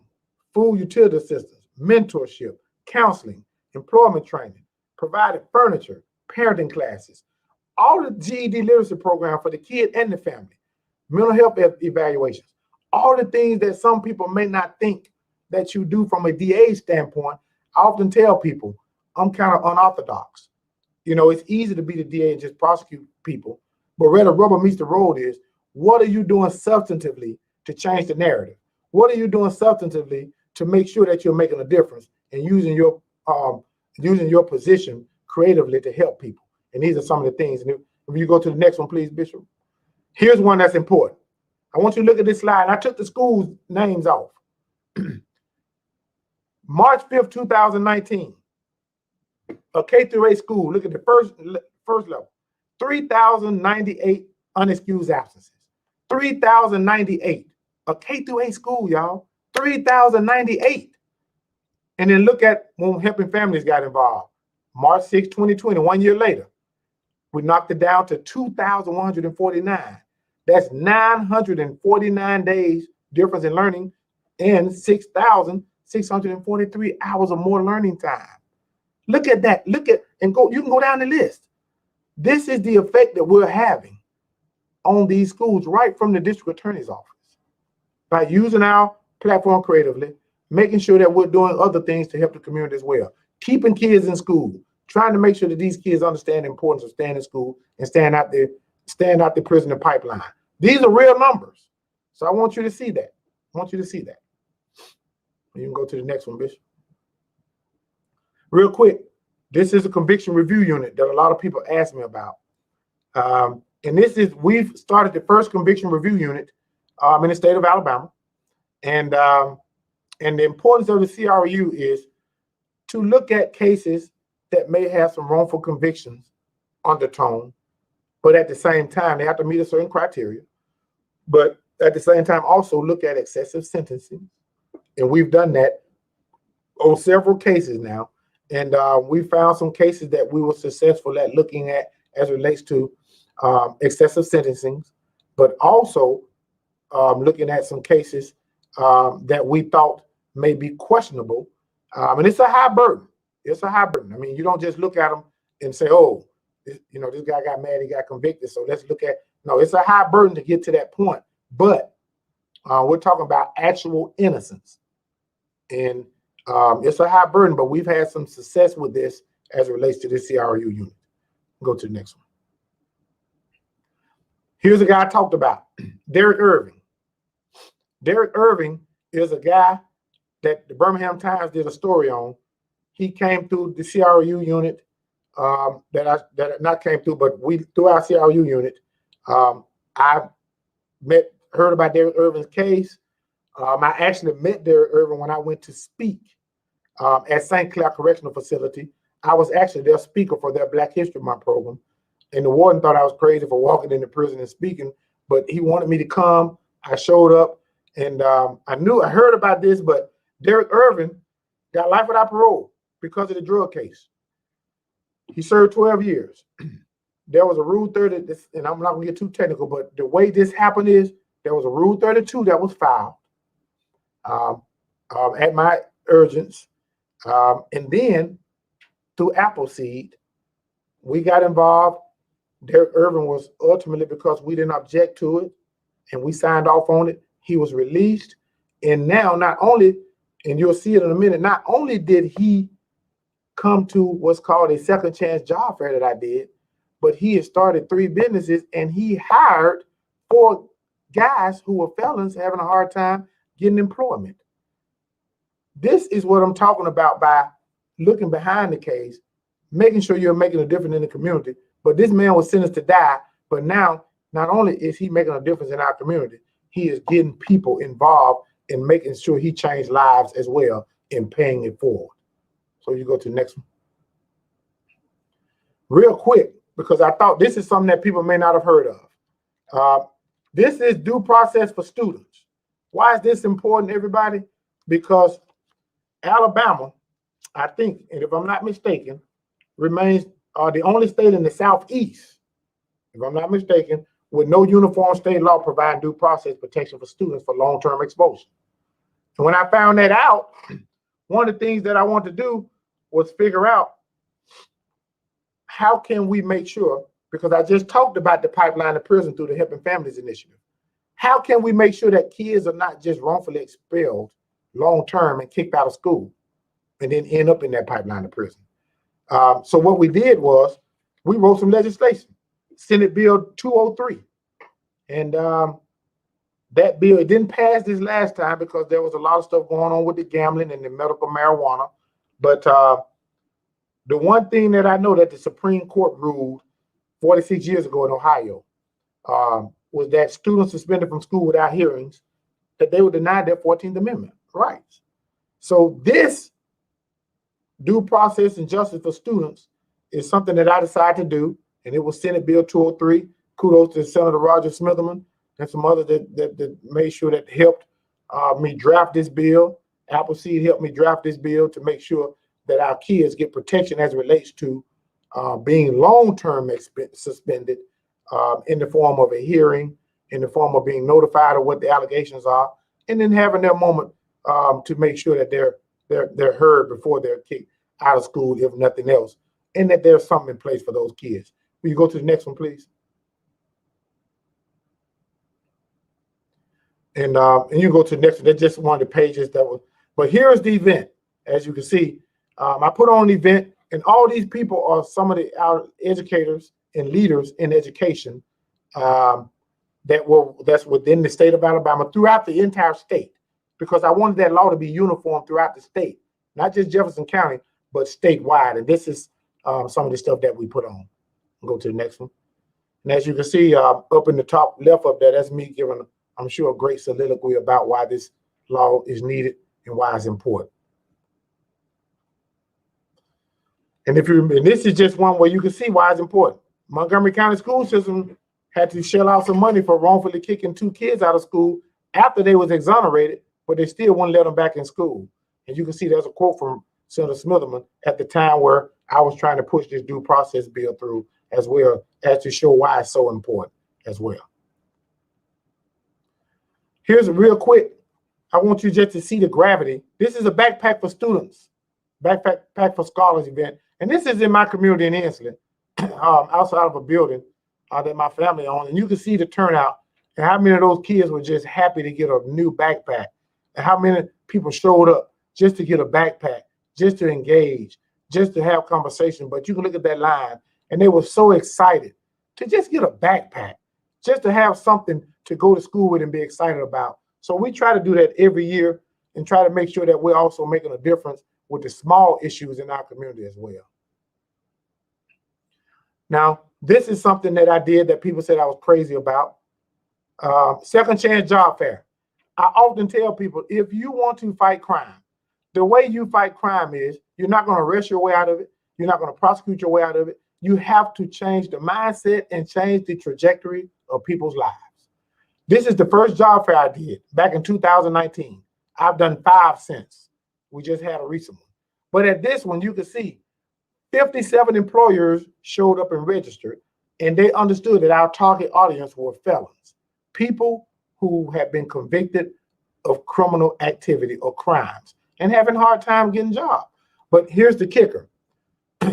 food utility assistance, mentorship, counseling, employment training, provided furniture, parenting classes, all the GED literacy program for the kid and the family, mental health evaluations, all the things that some people may not think that you do from a DA standpoint. I often tell people, I'm kind of unorthodox. You know, it's easy to be the DA and just prosecute people, but where the rubber meets the road is, what are you doing substantively to change the narrative? What are you doing substantively to make sure that you're making a difference and using your position creatively to help people? And these are some of the things. And if you go to the next one, please, Bishop. Here's one that's important. I want you to look at this slide. I took the schools' names off. March 5th, 2019. A K-8 school, look at the first level, 3,098 unexcused absences. 3,098. A K-8 school, y'all, 3,098. And then look at when Helping Families got involved. March 6, 2020, 1 year later, we knocked it down to 2,149. That's 949 days difference in learning and 6,643 hours of more learning time. Look at that. Look at, and go, you can go down the list. This is the effect that we're having on these schools right from the district attorney's office by using our platform creatively, making sure that we're doing other things to help the community as well. Keeping kids in school, trying to make sure that these kids understand the importance of staying in school and staying out the prison pipeline. These are real numbers. So I want you to see that. I want you to see that. You can go to the next one, Bishop. Real quick, this is a conviction review unit that a lot of people ask me about. And this is, we've started the first conviction review unit in the state of Alabama. And the importance of the CRU is to look at cases that may have some wrongful convictions undertone, but at the same time, they have to meet a certain criteria. But at the same time, also look at excessive sentencing. And we've done that on several cases now. And we found some cases that we were successful at looking at as it relates to excessive sentencing, but also looking at some cases that we thought may be questionable. And it's a high burden. It's a high burden. I mean, you don't just look at them and say, oh, this guy got mad, he got convicted, so let's look at, no, it's a high burden to get to that point. But we're talking about actual innocence. And it's a high burden, but we've had some success with this as it relates to this CRU unit. Go to the next one. Here's a guy I talked about, Derek Irving. Derek Irving is a guy that the Birmingham Times did a story on. He came through the CRU unit through our CRU unit. I heard about Derek Irving's case. I actually met Derek Irving when I went to speak at St. Clair Correctional Facility. I was actually their speaker for their Black History Month program. And the warden thought I was crazy for walking into prison and speaking, but he wanted me to come. I showed up, and I heard about this, but Derek Irving got life without parole because of the drug case. He served 12 years. There was a Rule 30, and I'm not gonna get too technical, but the way this happened is there was a Rule 32 that was filed at my urgence. And then through Appleseed, we got involved. Derek Irving was ultimately, because we didn't object to it and we signed off on it, he was released. And now not only, and you'll see it in a minute, not only did he come to what's called a second chance job fair that I did, but he has started 3 businesses and he hired 4 guys who were felons having a hard time getting employment. This is what I'm talking about by looking behind the case, making sure you're making a difference in the community. But this man was sentenced to die, but now not only is he making a difference in our community, he is getting people involved in making sure he changed lives as well and paying it forward. So you go to the next one. Real quick, because I thought this is something that people may not have heard of. This is due process for students. Why is this important, everybody? Because Alabama, I think, and if I'm not mistaken, remains the only state in the Southeast, if I'm not mistaken, with no uniform state law providing due process protection for students for long-term exposure. And when I found that out, one of the things that I wanted to do was figure out how can we make sure, because I just talked about the pipeline of prison through the Helping Families Initiative, how can we make sure that kids are not just wrongfully expelled long-term and kicked out of school and then end up in that pipeline of prison? So what we did was we wrote some legislation, Senate Bill 203. And that bill, it didn't pass this last time because there was a lot of stuff going on with the gambling and the medical marijuana. But the one thing that I know that the Supreme Court ruled 46 years ago in Ohio was that students suspended from school without hearings, that they were denied their 14th Amendment rights. So this due process and justice for students is something that I decided to do, and it was Senate Bill 203. Kudos to Senator Roger Smitherman and some others that made sure that helped me draft this bill. Appleseed helped me draft this bill to make sure that our kids get protection as it relates to being long-term suspended in the form of a hearing, in the form of being notified of what the allegations are, and then having their moment to make sure that they're heard before they're kicked out of school, if nothing else, and that there's something in place for those kids. Will you go to the next one, please? And you go to the next one. That's just one of the pages that was. But here's the event. As you can see, I put on an event, and all these people are some of our educators and leaders in education that's within the state of Alabama, throughout the entire state, because I wanted that law to be uniform throughout the state, not just Jefferson County, but statewide. And this is some of the stuff that we put on. Go to the next one. And as you can see up in the top left up there, that's me giving, I'm sure, a great soliloquy about why this law is needed and why it's important. And this is just one where you can see why it's important. Montgomery County school system had to shell out some money for wrongfully kicking 2 kids out of school after they was exonerated, but they still wouldn't let them back in school. And you can see there's a quote from Senator Smitherman at the time where I was trying to push this due process bill through, as well as to show why it's so important as well. Here's a real quick, I want you just to see the gravity. This is a backpack for students, backpack for scholars event. And this is in my community in Ensley, outside of a building that my family owns. And you can see the turnout and how many of those kids were just happy to get a new backpack, and how many people showed up just to get a backpack, just to engage, just to have conversation. But you can look at that line, and they were so excited to just get a backpack, just to have something to go to school with and be excited about. So we try to do that every year and try to make sure that we're also making a difference with the small issues in our community as well. Now, this is something that I did that people said I was crazy about. Second Chance Job Fair. I often tell people, if you want to fight crime, the way you fight crime is you're not going to arrest your way out of it. You're not going to prosecute your way out of it. You have to change the mindset and change the trajectory of people's lives. This is the first job fair I did back in 2019. I've done 5 since. We just had a recent one. But at this one, you can see 57 employers showed up and registered, and they understood that our target audience were felons, people who have been convicted of criminal activity or crimes and having a hard time getting jobs. But here's the kicker.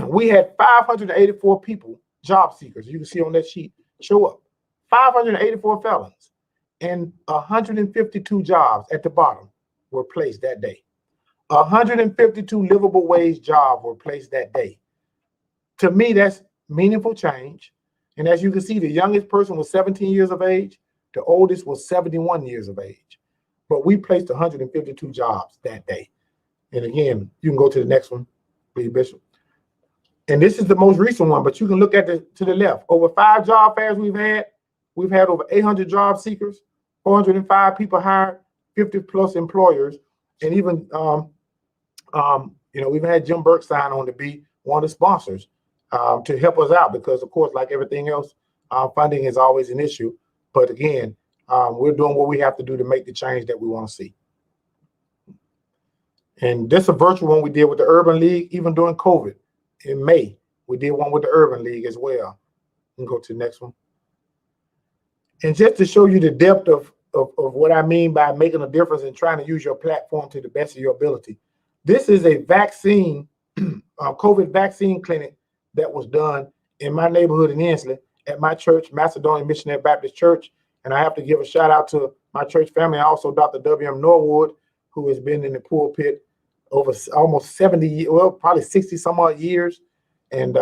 We had 584 people, job seekers, you can see on that sheet, show up. 584 felons and 152 jobs at the bottom were placed that day. 152 livable wage jobs were placed that day. To me, that's meaningful change. And as you can see, the youngest person was 17 years of age. The oldest was 71 years of age. But we placed 152 jobs that day. And again, you can go to the next one, please, Bishop. And this is the most recent one, but you can look at to the left. Over 5 job fairs we've had over 800 job seekers, 405 people hired, 50 plus employers, and even we've had Jim Berkstein on to be one of the sponsors to help us out, because of course, like everything else, funding is always an issue. But again, we're doing what we have to do to make the change that we want to see. And this is a virtual one we did with the Urban League, even during COVID. In May, we did one with the Urban League as well. You can go to the next one. And just to show you the depth of what I mean by making a difference and trying to use your platform to the best of your ability. This is a vaccine, COVID vaccine clinic that was done in my neighborhood in Ensley at my church, Macedonian Missionary Baptist Church. And I have to give a shout out to my church family, also Dr. W.M. Norwood, who has been in the pulpit over almost 70 years, well, probably 60 some odd years. And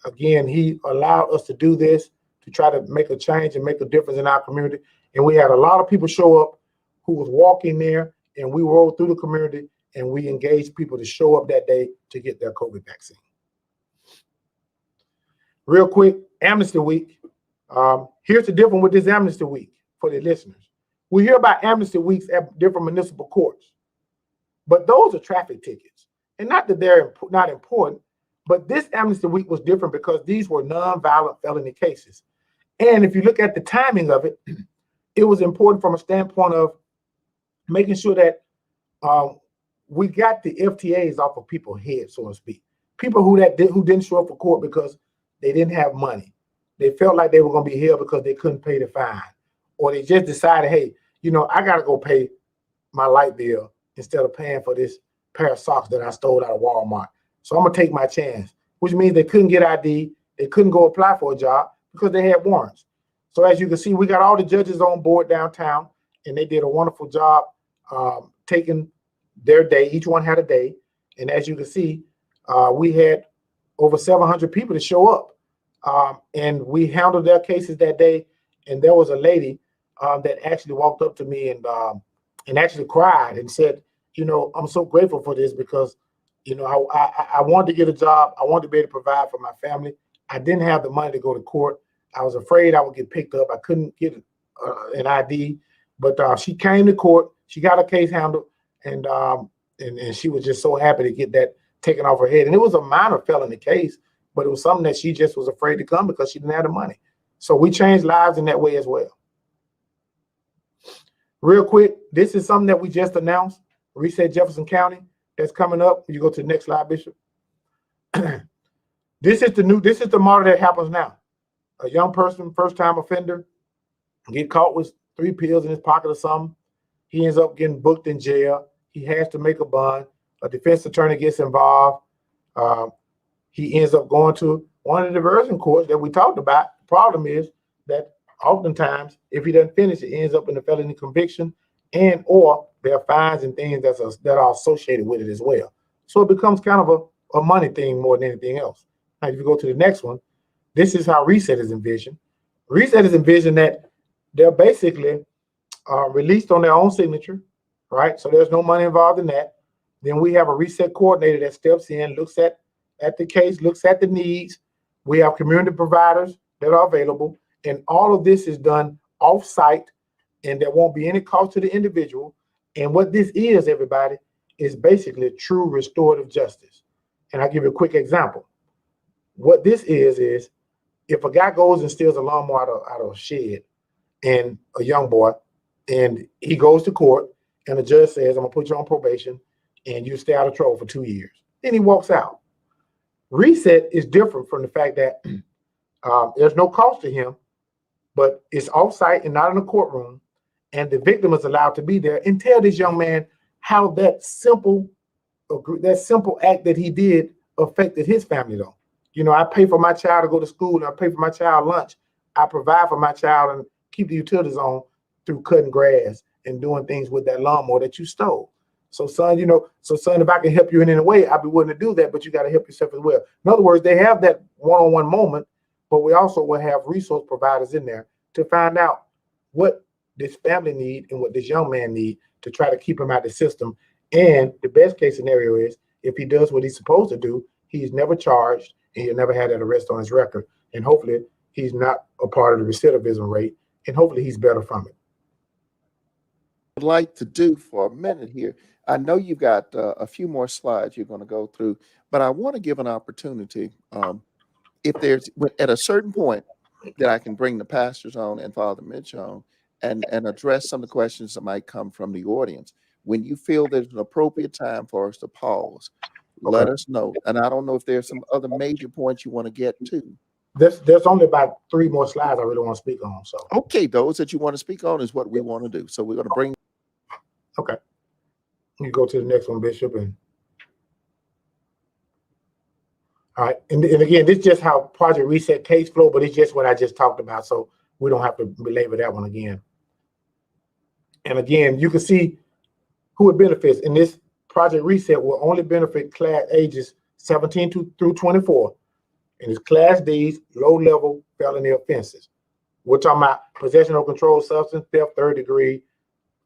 again, he allowed us to do this, to try to make a change and make a difference in our community. And we had a lot of people show up who was walking there, and we rolled through the community and we engaged people to show up that day to get their COVID vaccine. Real quick, Amnesty Week. Here's the difference with this Amnesty Week for the listeners. We hear about Amnesty Weeks at different municipal courts, but those are traffic tickets. And not that they're not important, but this Amnesty Week was different because these were nonviolent felony cases. And if you look at the timing of it, it was important from a standpoint of making sure that we got the FTAs off of people's heads, so to speak. People who didn't show up for court because they didn't have money. They felt like they were going to be held because they couldn't pay the fine. Or they just decided, hey, I got to go pay my light bill instead of paying for this pair of socks that I stole out of Walmart. So I'm gonna take my chance, which means they couldn't get ID, they couldn't go apply for a job because they had warrants. So as you can see, we got all the judges on board downtown, and they did a wonderful job taking their day. Each one had a day. And as you can see, we had over 700 people to show up. And we handled their cases that day. And there was a lady that actually walked up to me and actually cried and said, you know, I'm so grateful for this because, you know, I wanted to get a job. I wanted to be able to provide for my family. I didn't have the money to go to court. I was afraid I would get picked up. I couldn't get an ID, but she came to court. She got her case handled, and she was just so happy to get that taken off her head. And it was a minor felony case, but it was something that she just was afraid to come because she didn't have the money. So we changed lives in that way as well. Real quick, this is something that we just announced. Reset Jefferson County. That's coming up. You go to the next slide, Bishop. This is the model that happens now. A young person, first-time offender, get caught with 3 pills in his pocket or something. He ends up getting booked in jail. He has to make a bond. A defense attorney gets involved. He ends up going to one of the diversion courts that we talked about. The problem is that oftentimes, if he doesn't finish, it ends up in a felony conviction, and or there are fines and things that are associated with it as well. So it becomes kind of a money thing more than anything else. Now, if you go to the next one, this is how Reset is envisioned. Reset is envisioned that they're basically released on their own signature, right? So there's no money involved in that. Then we have a Reset coordinator that steps in, looks at the case, looks at the needs. We have community providers that are available, and all of this is done off-site, and there won't be any cost to the individual. And what this is, everybody, is basically true restorative justice. And I'll give you a quick example. What this is if a guy goes and steals a lawnmower out of a shed, and a young boy, and he goes to court, and the judge says, I'm gonna put you on probation, and you stay out of trouble for 2 years. Then he walks out. Reset is different from the fact that there's no cost to him, but it's off-site and not in a courtroom, and the victim is allowed to be there and tell this young man how that simple act that he did affected his family, though. You know, I pay for my child to go to school, and I pay for my child lunch. I provide for my child and keep the utilities on through cutting grass and doing things with that lawnmower that you stole. So son, if I can help you in any way, I'd be willing to do that, but you got to help yourself as well. In other words, they have that one-on-one moment, but we also will have resource providers in there to find out what this family need and what this young man need to try to keep him out of the system. And the best case scenario is if he does what he's supposed to do, he's never charged and he'll never had that arrest on his record. And hopefully he's not a part of the recidivism rate, and hopefully he's better from it. I'd like to do for a minute here. I know you've got a few more slides you're going to go through, but I want to give an opportunity. If there's at a certain point that I can bring the pastors on and Father Mitch on and address some of the questions that might come from the audience. When you feel there's an appropriate time for us to pause, let us know. And I don't know if there's some other major points you want to get to. There's only about 3 more slides I really want to speak on. So okay, those that you want to speak on is what we want to do. So we're going to bring. Okay, you go to the next one, Bishop. And all right, and again, this is just how Project Reset case flow, but it's just what I just talked about, so we don't have to belabor that one again. And again, you can see who it benefits. In this Project Reset will only benefit class ages 17 through 24. And it's Class D's, low-level felony offenses. We're talking about possession of controlled substance, theft, 3rd degree,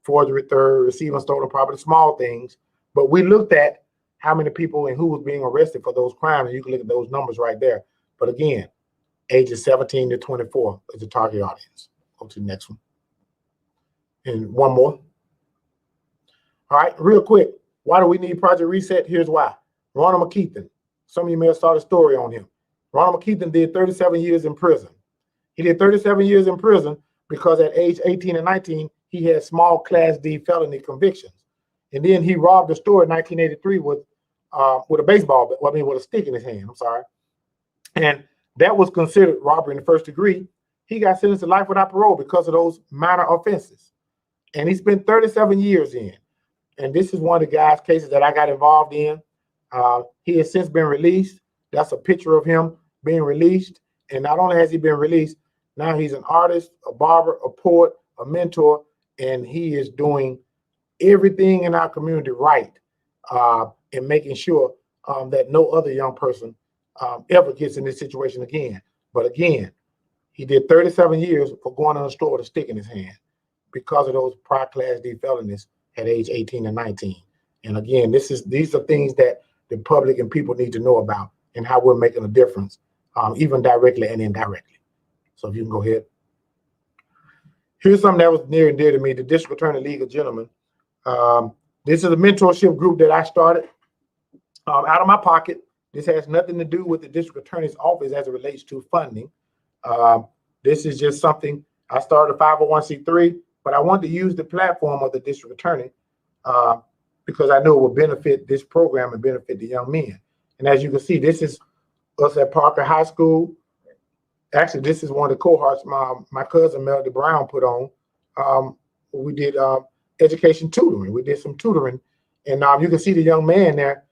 forgery, 3rd, receiving stolen property, small things. But we looked at how many people and who was being arrested for those crimes, and you can look at those numbers right there. But again, ages 17 to 24 is the target audience. Go to the next one. And one more. All right, real quick. Why do we need Project Reset? Here's why. Ronald McKeithen. Some of you may have saw the story on him. Ronald McKeithen did 37 years in prison. He did 37 years in prison because at age 18 and 19, he had small Class D felony convictions. And then he robbed a store in 1983 with a baseball, with a stick in his hand, I'm sorry. And that was considered robbery in the 1st degree. He got sentenced to life without parole because of those minor offenses. And he spent 37 years in. and this is one of the guys' cases that I got involved in. He has since been released. That's a picture of him being released. And not only has he been released, now he's an artist, a barber, a poet, a mentor, and he is doing everything in our community right, and making sure that no other young person ever gets in this situation again. But again, he did 37 years for going in a store with a stick in his hand because of those prior class D felonies at age 18 and 19. And again, these are things that the public and people need to know about and how we're making a difference, even directly and indirectly. So if you can go ahead. Here's something that was near and dear to me, the District Attorney League of Gentlemen. This is a mentorship group that I started out of my pocket. This has nothing to do with the district attorney's office as it relates to funding. This is just something, I started a 501c3, but I wanted to use the platform of the district attorney because I knew it would benefit this program and benefit the young men. And as you can see, this is us at Parker High School. Actually, this is one of the cohorts my cousin Melody Brown put on. We did education tutoring. We did some tutoring. And you can see the young man there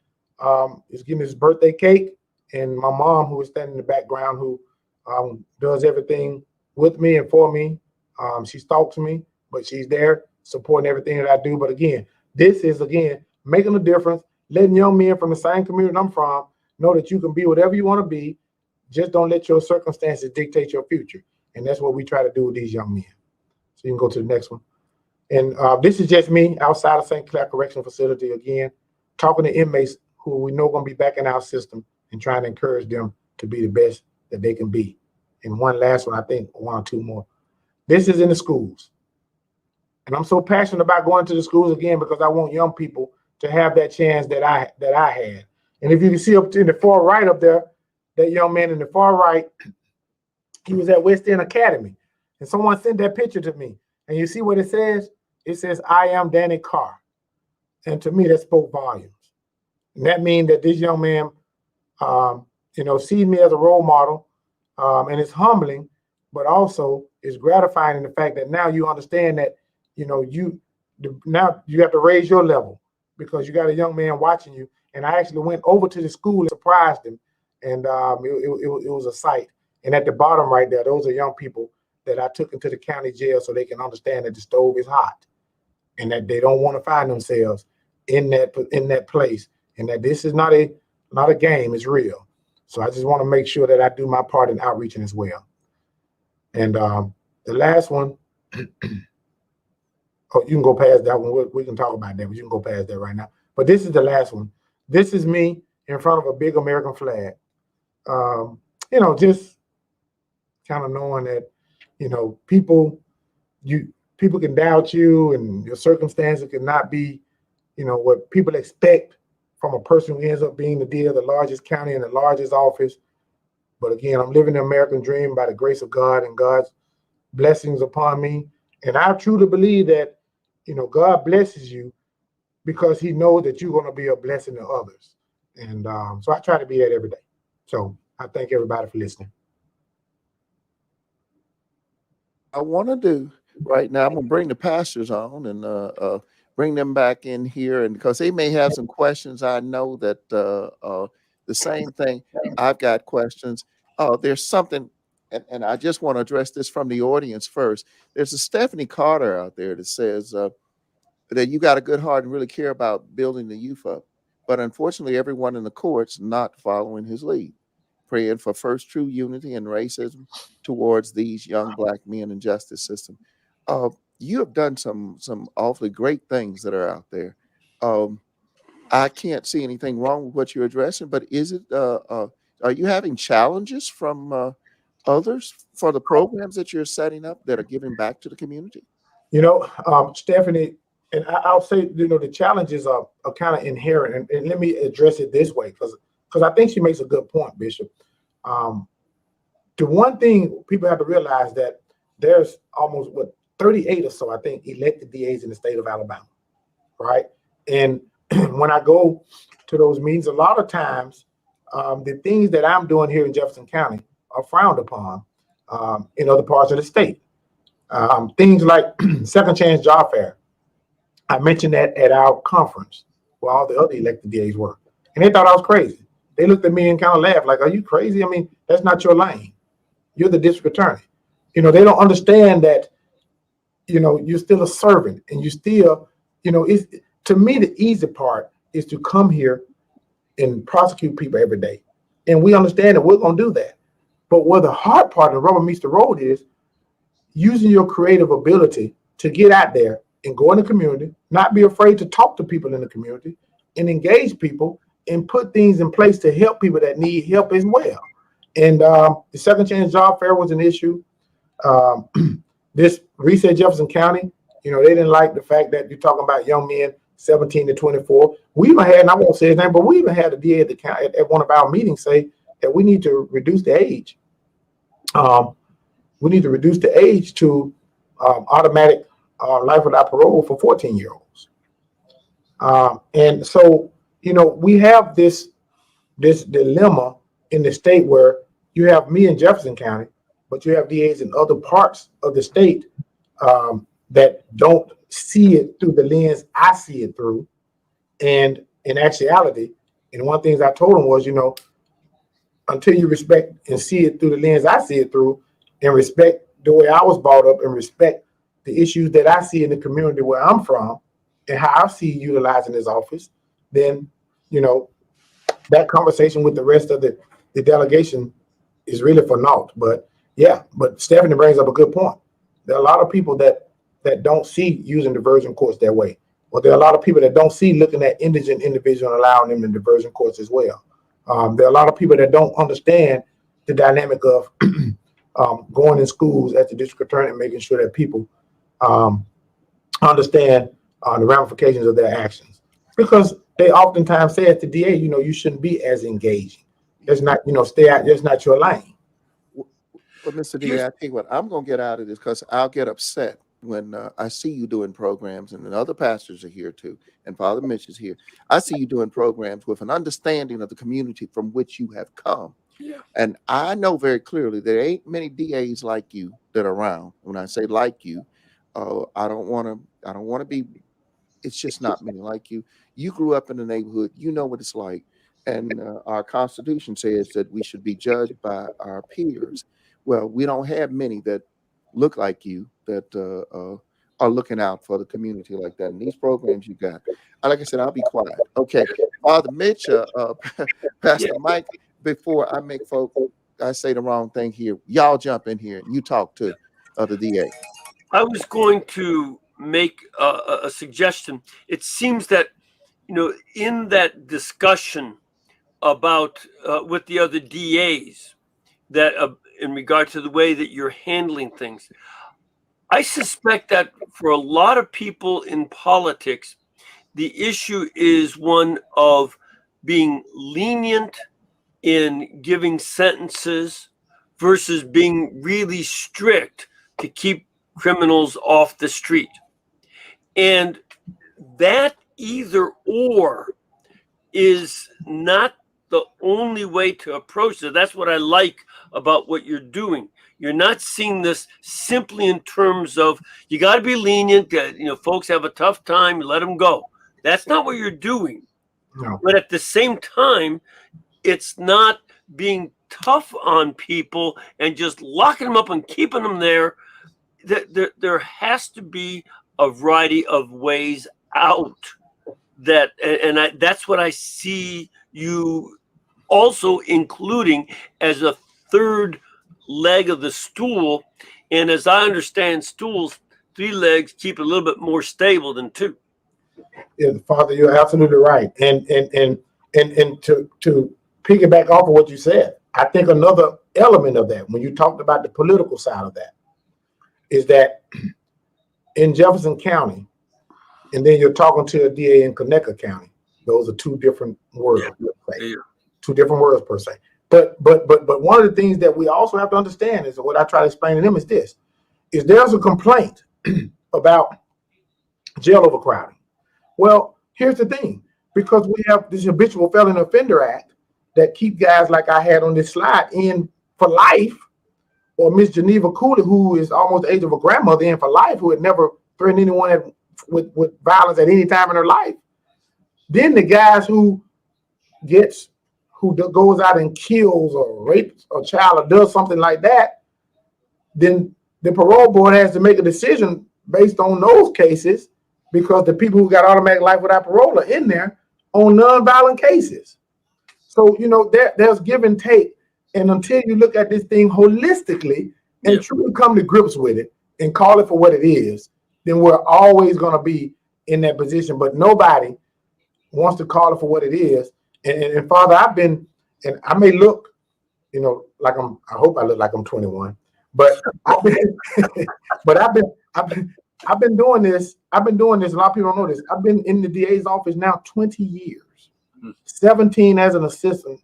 is getting his birthday cake. And my mom, who is standing in the background, who does everything with me and for me. She stalks me, but she's there supporting everything that I do. But again, this is, again, making a difference, letting young men from the same community I'm from know that you can be whatever you want to be. Just don't let your circumstances dictate your future. And that's what we try to do with these young men. So you can go to the next one. And this is just me outside of St. Clair Correctional Facility, again, talking to inmates who we know going to be back in our system and trying to encourage them to be the best that they can be. And one last one, I think one or two more. This is in the schools. And I'm so passionate about going to the schools again because I want young people to have that chance that I had. And if you can see up in the far right up there, that young man in the far right, he was at West End Academy. And someone sent that picture to me. And you see what it says? It says, "I am Danny Carr." And to me, that spoke volumes. And that means that this young man, sees me as a role model. And it's humbling, but also it's gratifying in the fact that now you understand that, now you have to raise your level because you got a young man watching you. And I actually went over to the school and surprised him. And it was a sight. And at the bottom right there, those are young people that I took into the county jail so they can understand that the stove is hot and that they don't want to find themselves in that place, and that this is not a game, it's real. So I just want to make sure that I do my part in outreaching as well. And the last one, oh, you can go past that one. We can talk about that, but you can go past that right now. But this is the last one. This is me in front of a big American flag. Just kind of knowing that, people can doubt you and your circumstances cannot be, what people expect from a person who ends up being the dean of the largest county and the largest office. But again, I'm living the American dream by the grace of God and God's blessings upon me. And I truly believe that, God blesses you because he knows that you're going to be a blessing to others. And so I try to be that every day. So I thank everybody for listening. I want to do right now, I'm going to bring the pastors on and bring them back in here, and because they may have some questions. I know that the same thing. I've got questions. There's something, and I just want to address this from the audience first. There's a Stephanie Carter out there that says that you got a good heart and really care about building the youth up. But unfortunately, everyone in the court's not following his lead, praying for first true unity and racism towards these young Black men in justice system. You have done some awfully great things that are out there. I can't see anything wrong with what you're addressing, but is it? Are you having challenges from others for the programs that you're setting up that are giving back to the community? Stephanie, and I'll say, the challenges are kind of inherent, and let me address it this way because I think she makes a good point, Bishop. The one thing people have to realize that there's almost 38 or so, I think, elected DAs in the state of Alabama, right? And when I go to those meetings, a lot of times the things that I'm doing here in Jefferson County are frowned upon in other parts of the state. Things like second chance job fair. I mentioned that at our conference where all the other elected DAs were. And they thought I was crazy. They looked at me and kind of laughed like, are you crazy? I mean, that's not your lane. You're the district attorney. They don't understand that, you're still a servant and you still, it's, to me, the easy part is to come here and prosecute people every day. And we understand that we're going to do that. But where the hard part of the rubber meets the road is using your creative ability to get out there and go in the community, not be afraid to talk to people in the community and engage people and put things in place to help people that need help as well. And the Second Chance Job Fair was an issue. This Reset Jefferson County, they didn't like the fact that you're talking about young men 17 to 24. We even had, and I won't say his name, but we even had a DA at the county at one of our meetings say that we need to reduce the age. We need to reduce the age to automatic life without parole for 14-year-olds. And so, we have this dilemma in the state where you have me in Jefferson County, but you have DAs in other parts of the state that don't see it through the lens I see it through. And in actuality, and one of the things I told them was, until you respect and see it through the lens I see it through, and respect the way I was brought up, and respect the issues that I see in the community where I'm from, and how I see utilizing this office, then, that conversation with the rest of the delegation is really for naught. But Stephanie brings up a good point. There are a lot of people that don't see using diversion courts that way. Well, there are a lot of people that don't see looking at indigent individuals and allowing them in diversion courts as well. There are a lot of people that don't understand the dynamic of going in schools as the district attorney and making sure that people understand the ramifications of their actions. Because they oftentimes say at the DA, you shouldn't be as engaging. It's not, stay out, it's not your lane. Well, Mr. DA, I tell you what, I'm going to get out of this because I'll get upset when I see you doing programs, and then other pastors are here too, and Father Mitch is here. I see you doing programs with an understanding of the community from which you have come. Yeah. And I know very clearly there ain't many DAs like you that are around. When I say like you, I don't want to be, it's just not many like you. You grew up in the neighborhood, you know what it's like. And our Constitution says that we should be judged by our peers. Well, we don't have many that look like you that are looking out for the community like that. And these programs you got, like I said, I'll be quiet. Okay, Father Mitch, Pastor Mike, before I make folks, I say the wrong thing here, y'all jump in here and you talk to the DA. I was going to make a suggestion. It seems that, in that discussion about with the other DAs, that in regard to the way that you're handling things, I suspect that for a lot of people in politics, the issue is one of being lenient in giving sentences versus being really strict to keep criminals off the street. And that either or is not the only way to approach it. That's what I like about what you're doing. You're not seeing this simply in terms of you got to be lenient. Folks have a tough time. Let them go. That's not what you're doing. No. But at the same time, it's not being tough on people and just locking them up and keeping them there. There has to be a variety of ways out. That's what I see you also including as a third leg of the stool. And as I understand stools, 3 legs keep it a little bit more stable than 2. Yeah, Father, you're absolutely right. And to piggyback off of what you said, I think another element of that, when you talked about the political side of that, is that in Jefferson County, and then you're talking to a DA in Conecuh County, those are 2 different words. Yeah. 2 different words per se. But one of the things that we also have to understand is what I try to explain to them is this: is there's a complaint about jail overcrowding. Well, here's the thing: because we have this habitual felon offender act that keep guys like I had on this slide in for life, or Miss Geneva Cooley, who is almost the age of a grandmother, in for life, who had never threatened anyone with violence at any time in their life. Then the guys who goes out and kills or rapes a child or does something like that, then the parole board has to make a decision based on those cases, because the people who got automatic life without parole are in there on nonviolent cases. So, there's give and take. And until you look at this thing holistically and truly come to grips with it and call it for what it is, then we're always going to be in that position. But nobody wants to call it for what it is. And Father, and I may look, like I hope I look like I'm 21, but I've been doing this. A lot of people don't know this. I've been in the DA's office now 20 years, 16 as an assistant,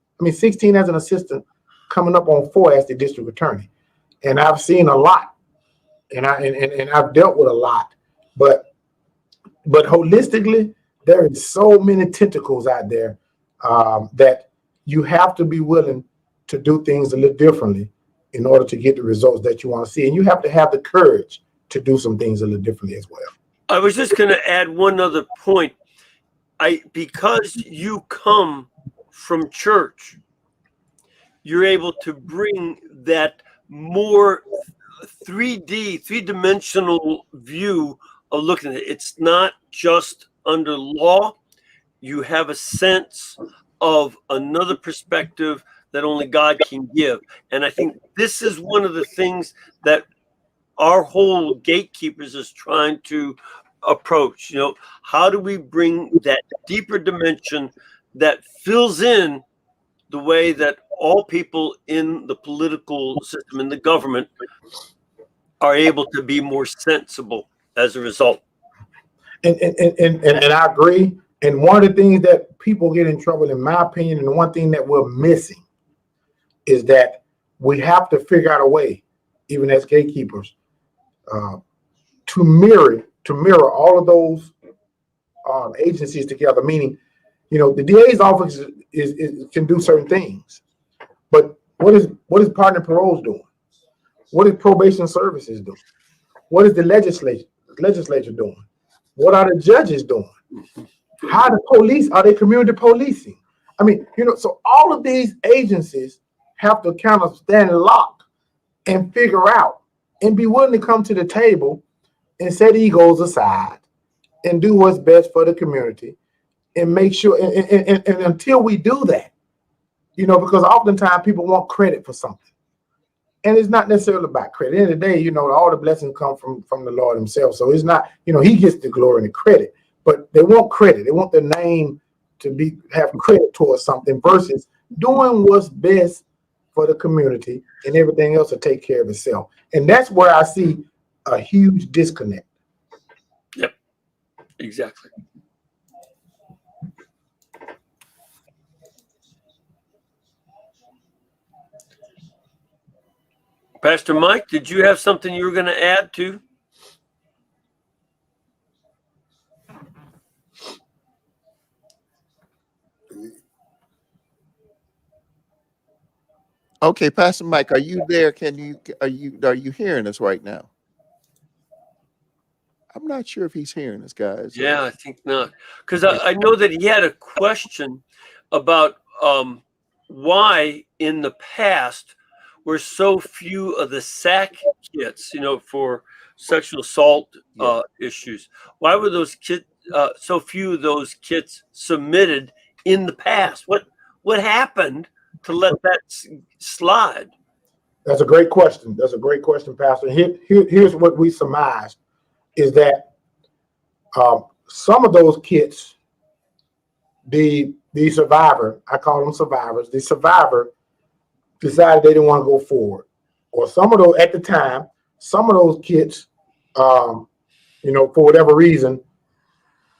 coming up on 4 as the district attorney. And I've seen a lot, and I've dealt with a lot, but holistically, there is so many tentacles out there that you have to be willing to do things a little differently in order to get the results that you want to see. And you have to have the courage to do some things a little differently as well. I was just going to add one other point. Because you come from church, you're able to bring that more 3D, three-dimensional view of looking at it. It's not just under law. You have a sense of another perspective that only God can give. And I think this is one of the things that our whole gatekeepers is trying to approach. How do we bring that deeper dimension that fills in the way that all people in the political system, in the government, are able to be more sensible as a result? And I agree. And one of the things that people get in trouble, in my opinion, and the one thing that we're missing is that we have to figure out a way, even as gatekeepers, to mirror all of those agencies together. Meaning, the DA's office can do certain things, but what is partner paroles doing? What is probation services doing? What is the legislature doing? What are the judges doing? How the police, are they community policing? I mean, so all of these agencies have to kind of stand locked and figure out and be willing to come to the table and set egos aside and do what's best for the community and make sure. And until we do that, because oftentimes people want credit for something. And it's not necessarily about credit. At the end of the day, all the blessings come from the Lord himself. So it's not, he gets the glory and the credit, but they want credit. They want their name to have credit towards something versus doing what's best for the community, and everything else will take care of itself. And that's where I see a huge disconnect. Yep, exactly. Pastor Mike, did you have something you were going to add to? Okay, Pastor Mike, are you there? Are you hearing us right now? I'm not sure if he's hearing us, guys. Yeah, I think not. Because I know that he had a question about why in the past were so few of the SAC kits, for sexual assault issues. Why were those kits, so few of those kits submitted in the past? What happened to let that slide? That's a great question. Pastor. Here's what we surmised is that some of those kits, the survivor, I call them survivors, the survivor decided they didn't want to go forward. Or some of those, at the time, some of those kits, for whatever reason,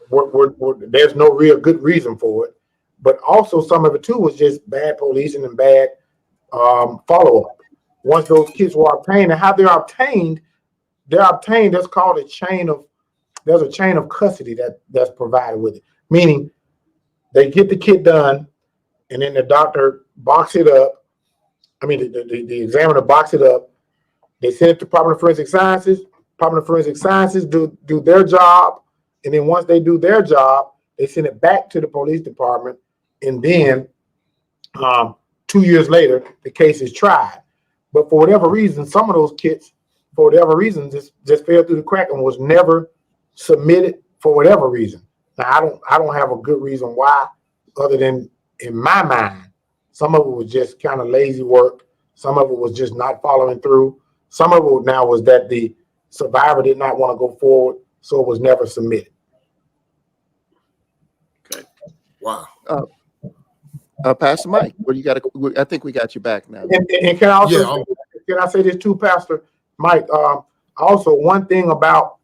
there's no real good reason for it. But also some of it too was just bad policing and bad follow-up. Once those kits were obtained, and how they're obtained, that's called there's a chain of custody that's provided with it. Meaning they get the kit done and then the doctor box it up. I mean, the examiner box it up. They send it to Department of Forensic Sciences. Department of Forensic Sciences do their job And then once they do their job, they send it back to the police department. And then 2 years later, the case is tried. But for whatever reason, some of those kits, for whatever reason, just fell through the crack and was never submitted for whatever reason. Now, I don't have a good reason why, other than in my mind, some of it was just kind of lazy work. Some of it was just not following through. Some of it now was that the survivor did not want to go forward, so it was never submitted. Okay. Wow. Pastor Mike, well, you got to. I think we got you back now. And can I also can I say this too, Pastor Mike? Also, one thing about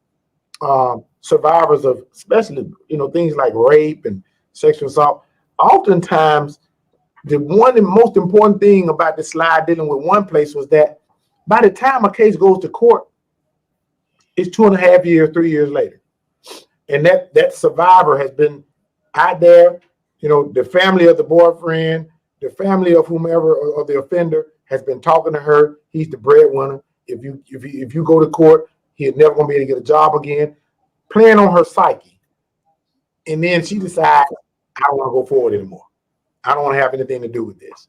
survivors of, especially things like rape and sexual assault, oftentimes the most important thing about the slide dealing with one place was that by the time a case goes to court, it's 2.5 years, 3 years later, and that survivor has been out there. The family of the boyfriend, the family of whomever or the offender has been talking to her. He's the breadwinner. If you go to court, he's never going to be able to get a job again. Playing on her psyche, and then she decides, I don't want to go forward anymore. I don't want to have anything to do with this.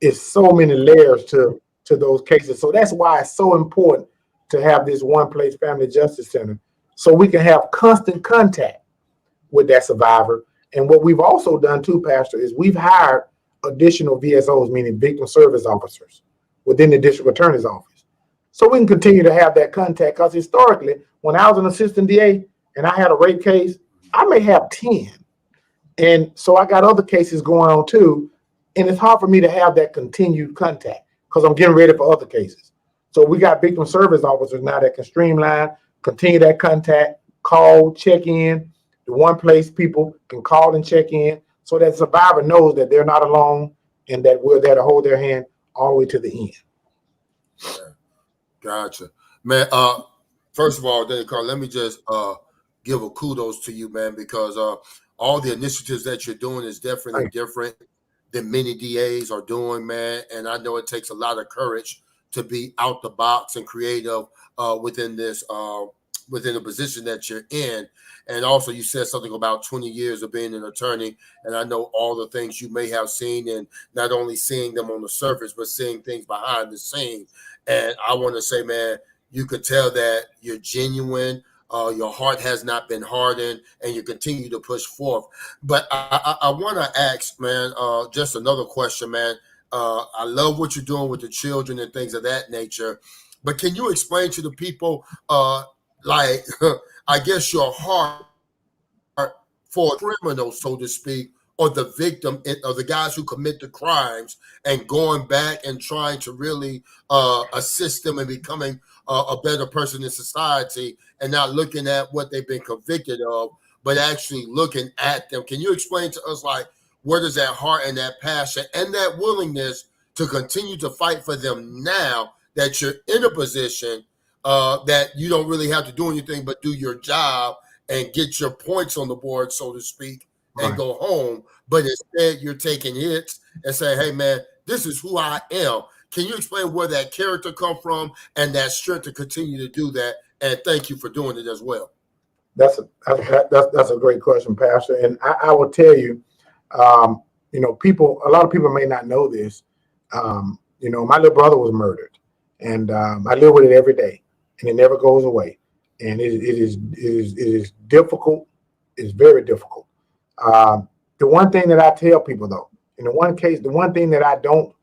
It's so many layers to those cases. So that's why it's so important to have this one place family justice center, so we can have constant contact with that survivor. And what we've also done too, Pastor, is we've hired additional VSOs, meaning victim service officers, within the district attorney's office. So we can continue to have that contact, because historically, when I was an assistant DA and I had a rape case, I may have 10. And so I got other cases going on too. And it's hard for me to have that continued contact because I'm getting ready for other cases. So we got victim service officers now that can streamline, continue that contact, call, check in. The one place people can call and check in, so that survivor knows that they're not alone and that we're there to hold their hand all the way to the end. Yeah. Gotcha. Man, first of all, Danny Carr, let me just give a kudos to you, man, because all the initiatives that you're doing is definitely different than many DAs are doing, man. And I know it takes a lot of courage to be out the box and creative within this within the position that you're in. And also, you said something about 20 years of being an attorney, and I know all the things you may have seen, and not only seeing them on the surface, but seeing things behind the scene. And I want to say, man, you could tell that you're genuine. Your heart has not been hardened, and you continue to push forth. But I want to ask, man, just another question, man. I love what you're doing with the children and things of that nature. But can you explain to the people, like, I guess your heart for criminals, so to speak, or the victim, or the guys who commit the crimes, and going back and trying to really assist them in becoming a better person in society, and not looking at what they've been convicted of, but actually looking at them. Can you explain to us, like, where does that heart and that passion and that willingness to continue to fight for them now that you're in a position that you don't really have to do anything but do your job and get your points on the board, so to speak, and go home. But instead, you're taking hits and saying, hey, man, this is who I am. Can you explain where that character come from and that strength to continue to do that? And thank you for doing it as well. That's a great question, Pastor. And I will tell you, a lot of people may not know this. My little brother was murdered, and I live with it every day, and it never goes away. And it is difficult. It's very difficult. The one thing that I tell people, though, in the one thing that I don't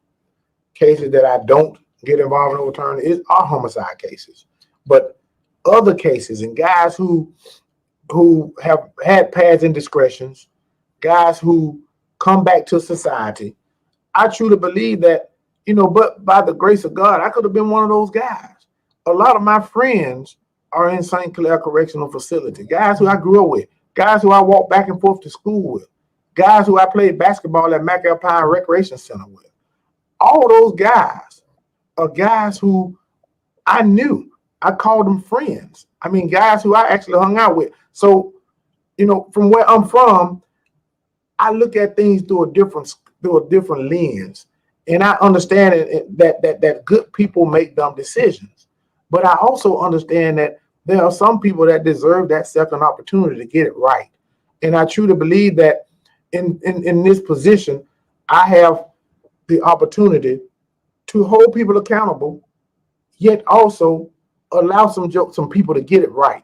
get involved in overturn is our homicide cases. But other cases, and guys who have had past indiscretions, guys who come back to society, I truly believe that, but by the grace of God, I could have been one of those guys. A lot of my friends are in St. Clair Correctional Facility, guys who I grew up with, guys who I walked back and forth to school with, guys who I played basketball at McAlpine Recreation Center with. All those guys are guys who I knew. I called them friends. I mean, guys who I actually hung out with. So, from where I'm from, I look at things through a different lens, and I understand that good people make dumb decisions. But I also understand that there are some people that deserve that second opportunity to get it right. And I truly believe that in this position, I have the opportunity to hold people accountable, yet also allow some people to get it right.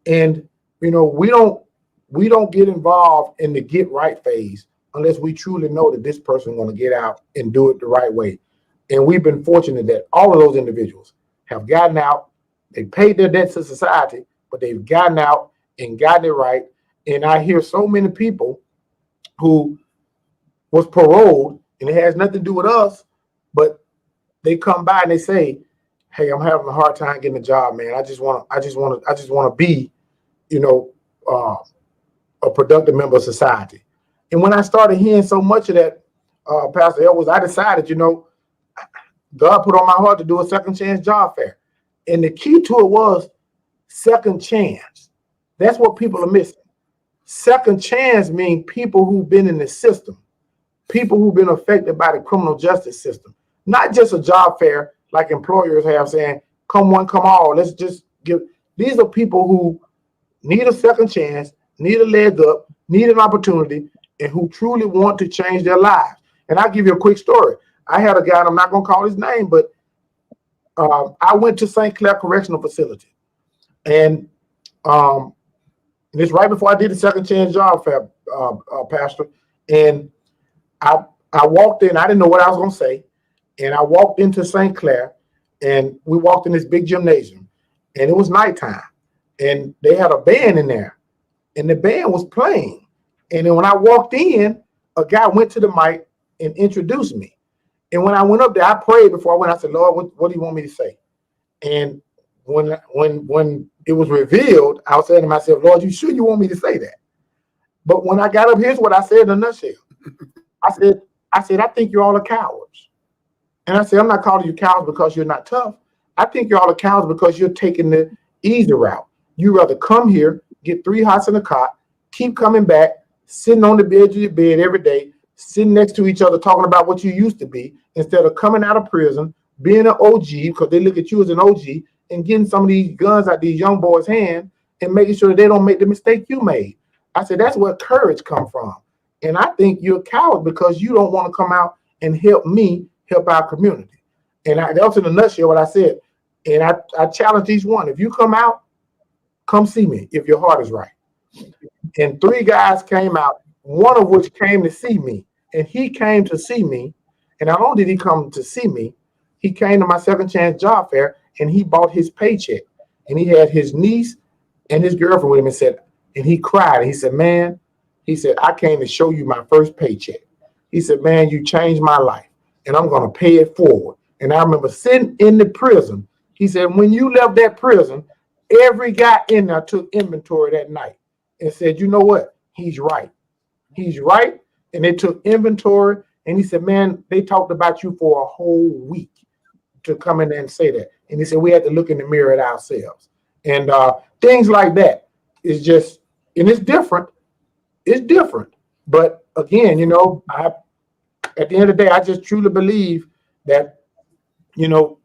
And we don't get involved in the get right phase unless we truly know that this person is going to get out and do it the right way. And we've been fortunate that all of those individuals have gotten out. They paid their debts to society, but they've gotten out and gotten it right. And I hear so many people who was paroled, and it has nothing to do with us, but they come by and they say, "Hey, I'm having a hard time getting a job, man. I just want to be, a productive member of society." And when I started hearing so much of that, Pastor Edwards, I decided, God put on my heart to do a second chance job fair. And the key to it was second chance. That's what people are missing. Second chance means people who've been in the system, people who've been affected by the criminal justice system, not just a job fair like employers have saying, come one, come all. Let's just give. These are people who need a second chance, need a leg up, need an opportunity, and who truly want to change their lives. And I'll give you a quick story. I had a guy, and I'm not going to call his name, but I went to St. Clair Correctional Facility. And it's right before I did the second chance job fair, Pastor. And I walked in. I didn't know what I was going to say. And I walked into St. Clair, and we walked in this big gymnasium. And it was nighttime. And they had a band in there. And the band was playing. And then when I walked in, a guy went to the mic and introduced me. And when I went up there, I prayed before I went. I said, "Lord, what do you want me to say?" And when it was revealed, I was saying to myself, "Lord, you sure you want me to say that?" But when I got up, here's what I said in a nutshell. I said, "I think you're all are cowards." And I said, "I'm not calling you cowards because you're not tough. I think you're all are cowards because you're taking the easy route. You rather come here, get 3 hots in a cot, keep coming back, sitting on the edge of your bed every day, sitting next to each other, talking about what you used to be, instead of coming out of prison, being an OG, because they look at you as an OG, and getting some of these guns out these young boys' hands and making sure that they don't make the mistake you made." I said, that's where courage comes from. And I think you're a coward because you don't want to come out and help me help our community. And that was in a nutshell what I said. And I challenge each one. If you come out, come see me if your heart is right. And 3 guys came out, one of which came to see me. And he came to see me. And not only did he come to see me, he came to my second chance job fair and he bought his paycheck. And he had his niece and his girlfriend with him and said, and he cried. And he said, "Man," he said, "I came to show you my first paycheck." He said, "Man, you changed my life and I'm going to pay it forward." And I remember sitting in the prison. He said, "When you left that prison, every guy in there took inventory that night and said, you know what? He's right. He's right." And they took inventory. And he said, "Man, they talked about you for a whole week to come in there and say that." And he said, "We had to look in the mirror at ourselves." And things like that is just, and it's different. It's different. But again, at the end of the day, I just truly believe that, you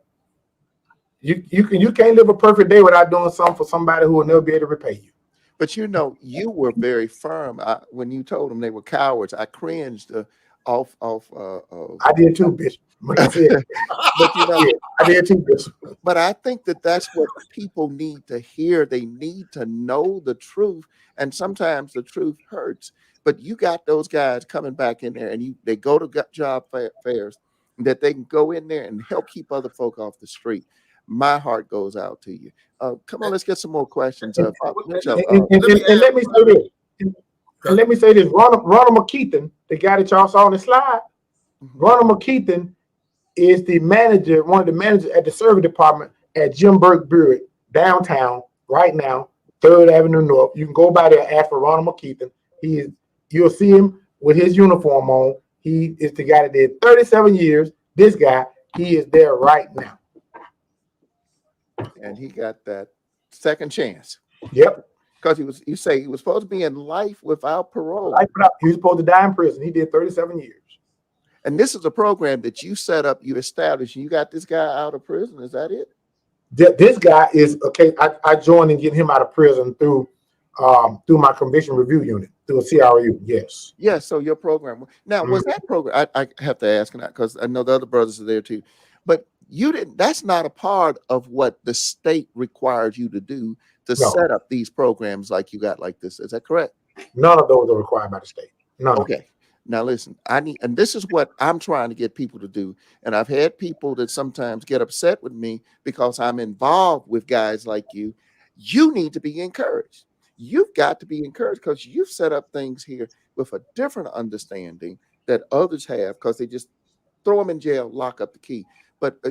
can't live a perfect day without doing something for somebody who will never be able to repay you. But you were very firm. When you told them they were cowards, I cringed off. I did too, Bishop. But I said, But I did too, Bishop. But I think that's what people need to hear. They need to know the truth, and sometimes the truth hurts. But you got those guys coming back in there, and they go to job fairs that they can go in there and help keep other folk off the street. My heart goes out to you. Come on, let's get some more questions. And let me say this. And let me say this. Ronald McKeithen, the guy that y'all saw on the slide, Ronald McKeithen is the manager, one of the managers at the service department at Jim Burke Brewery downtown right now, 3rd Avenue North. You can go by there and ask for Ronald McKeithen. You'll see him with his uniform on. He is the guy that did 37 years. This guy, he is there right now. And he got that second chance. Yep. Because you say he was supposed to be in life without parole. He was supposed to die in prison. He did 37 years. And this is a program that you set up, you established, and you got this guy out of prison. Is that it? This guy is okay. I joined in getting him out of prison through my conviction review unit, through a CRU. Yes. Yeah, so your program now was that program. I have to ask that because I know the other brothers are there too, but you didn't. That's not a part of what the state required you to do to No. set up these programs like you got like this. Is that correct? None of those are required by the state. None. Okay. Now listen, and this is what I'm trying to get people to do. And I've had people that sometimes get upset with me because I'm involved with guys like you. You need to be encouraged. You've got to be encouraged because you've set up things here with a different understanding that others have because they just throw them in jail, lock up the key, but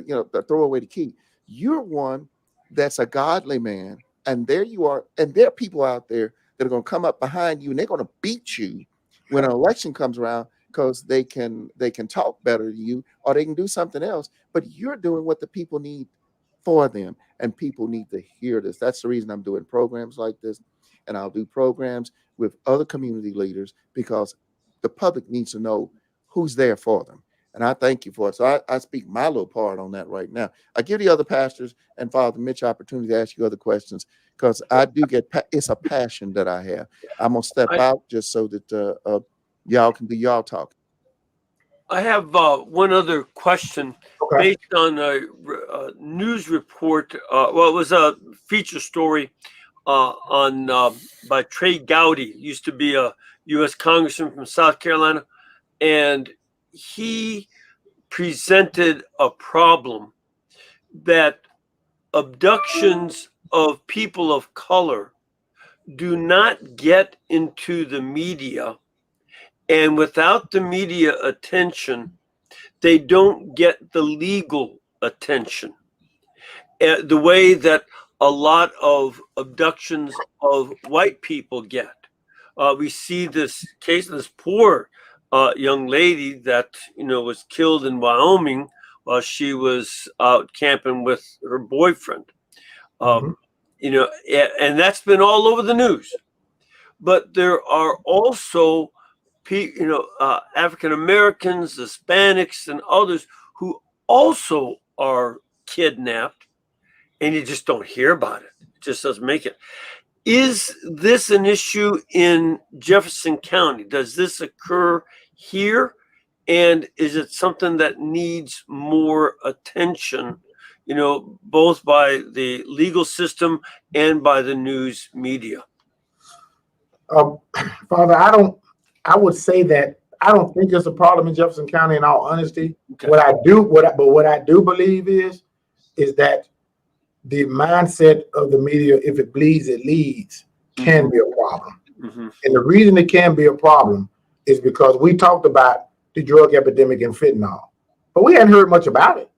throw away the key. You're one that's a godly man, and there you are, and there are people out there that are going to come up behind you and they're going to beat you when an election comes around because they can talk better than you or they can do something else. But you're doing what the people need for them, and people need to hear this. That's the reason I'm doing programs like this, and I'll do programs with other community leaders because the public needs to know who's there for them. And I thank you for it. So I speak my little part on that right now. I give the other pastors and Father Mitch opportunity to ask you other questions because I do it's a passion that I have. I'm going to step out just so that y'all can do y'all talking. I have one other question based on a news report. Well, it was a feature story by Trey Gowdy, used to be a U.S. Congressman from South Carolina, and he presented a problem that abductions of people of color do not get into the media, and without the media attention, they don't get the legal attention the way that a lot of abductions of white people get. We see this case of this poor young lady that was killed in Wyoming while she was out camping with her boyfriend. And that's been all over the news. But there are also African Americans, Hispanics, and others who also are kidnapped, and you just don't hear about it. It just doesn't make it. Is this an issue in Jefferson County? Does this occur here? And is it something that needs more attention, both by the legal system and by the news media? Father, I would say that I don't think it's a problem in Jefferson County, in all honesty. Okay. What I do believe is that the mindset of the media, if it bleeds, it leads, can be a problem. And the reason it can be a problem is because we talked about the drug epidemic and fentanyl, but we hadn't heard much about it.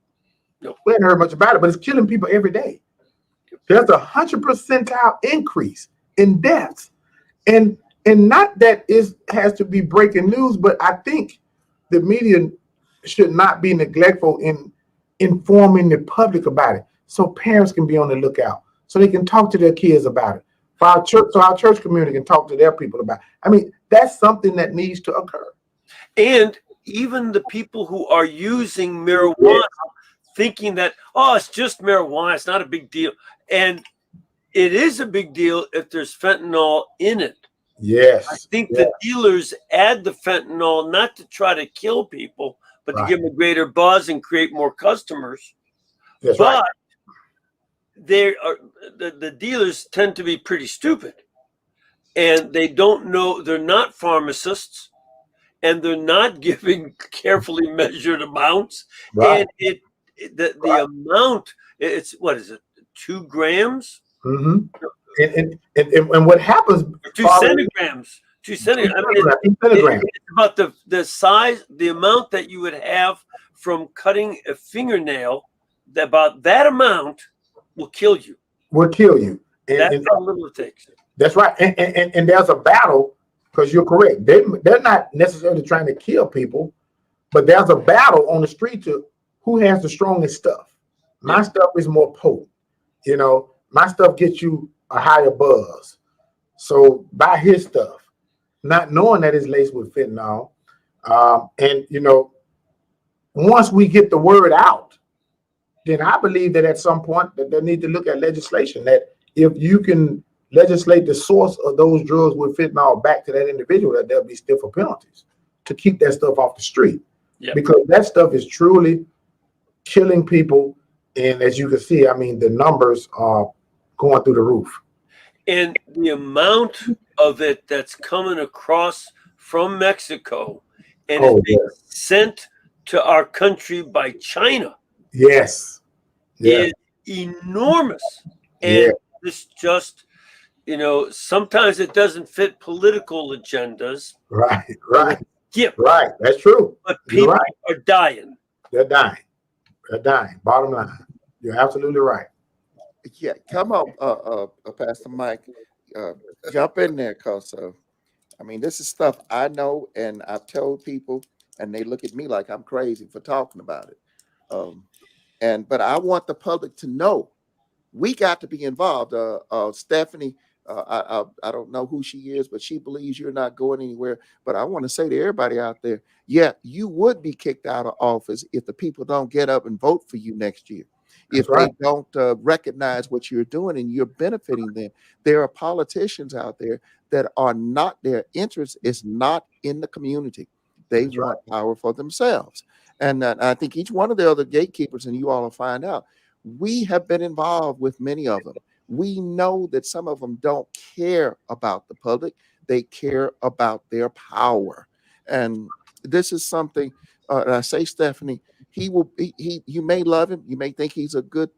Nope. We hadn't heard much about it, but it's killing people every day. There's a 100% increase in deaths. And not that it has to be breaking news, but I think the media should not be neglectful in informing the public about it, so parents can be on the lookout, so they can talk to their kids about it. For our church, so our church community can talk to their people about it. I mean, that's something that needs to occur. And even the people who are using marijuana, thinking that, it's just marijuana, it's not a big deal. And it is a big deal if there's fentanyl in it. Yes. I think the dealers add the fentanyl not to try to kill people, but to give them a greater buzz and create more customers. That's right. The dealers tend to be pretty stupid, and they don't know. They're not pharmacists, and they're not giving carefully measured amounts. Right. And the amount, it's what is it, 2 grams? And what happens? 2 centigrams. 2 centigrams. I mean, it's about the size, the amount that you would have from cutting a fingernail. About that amount will kill you. That's how little it takes. That's right. And there's a battle, because you're correct. They're not necessarily trying to kill people, but there's a battle on the street to who has the strongest stuff. My stuff is more potent. My stuff gets you a higher buzz. So buy his stuff, not knowing that it's laced with fentanyl. And once we get the word out, then I believe that at some point that they need to look at legislation that if you can legislate the source of those drugs with fentanyl back to that individual, that there'll be stiffer penalties to keep that stuff off the street. Yep. Because that stuff is truly killing people. And as you can see, I mean, the numbers are going through the roof. And the amount of it that's coming across from Mexico and is being sent to our country by China Yes. is enormous. And this just, you know, sometimes it doesn't fit political agendas. Right. Yeah. Right. That's true. But people are dying. They're dying. They're dying. Bottom line. You're absolutely right. Yeah, come on, Pastor Mike, jump in there, cause I mean, this is stuff I know, and I've told people, and they look at me like I'm crazy for talking about it. But I want the public to know we got to be involved. Stephanie, I don't know who she is, but she believes you're not going anywhere. But I want to say to everybody out there, yeah, you would be kicked out of office if the people don't get up and vote for you next year. If they don't recognize what you're doing and you're benefiting them. There are politicians out there that are not, their interest is not in the community. They want power for themselves. And I think each one of the other gatekeepers, and you all will find out, we have been involved with many of them. We know that some of them don't care about the public. They care about their power. And this is something, I say, Stephanie, you may love him. You may think he's a good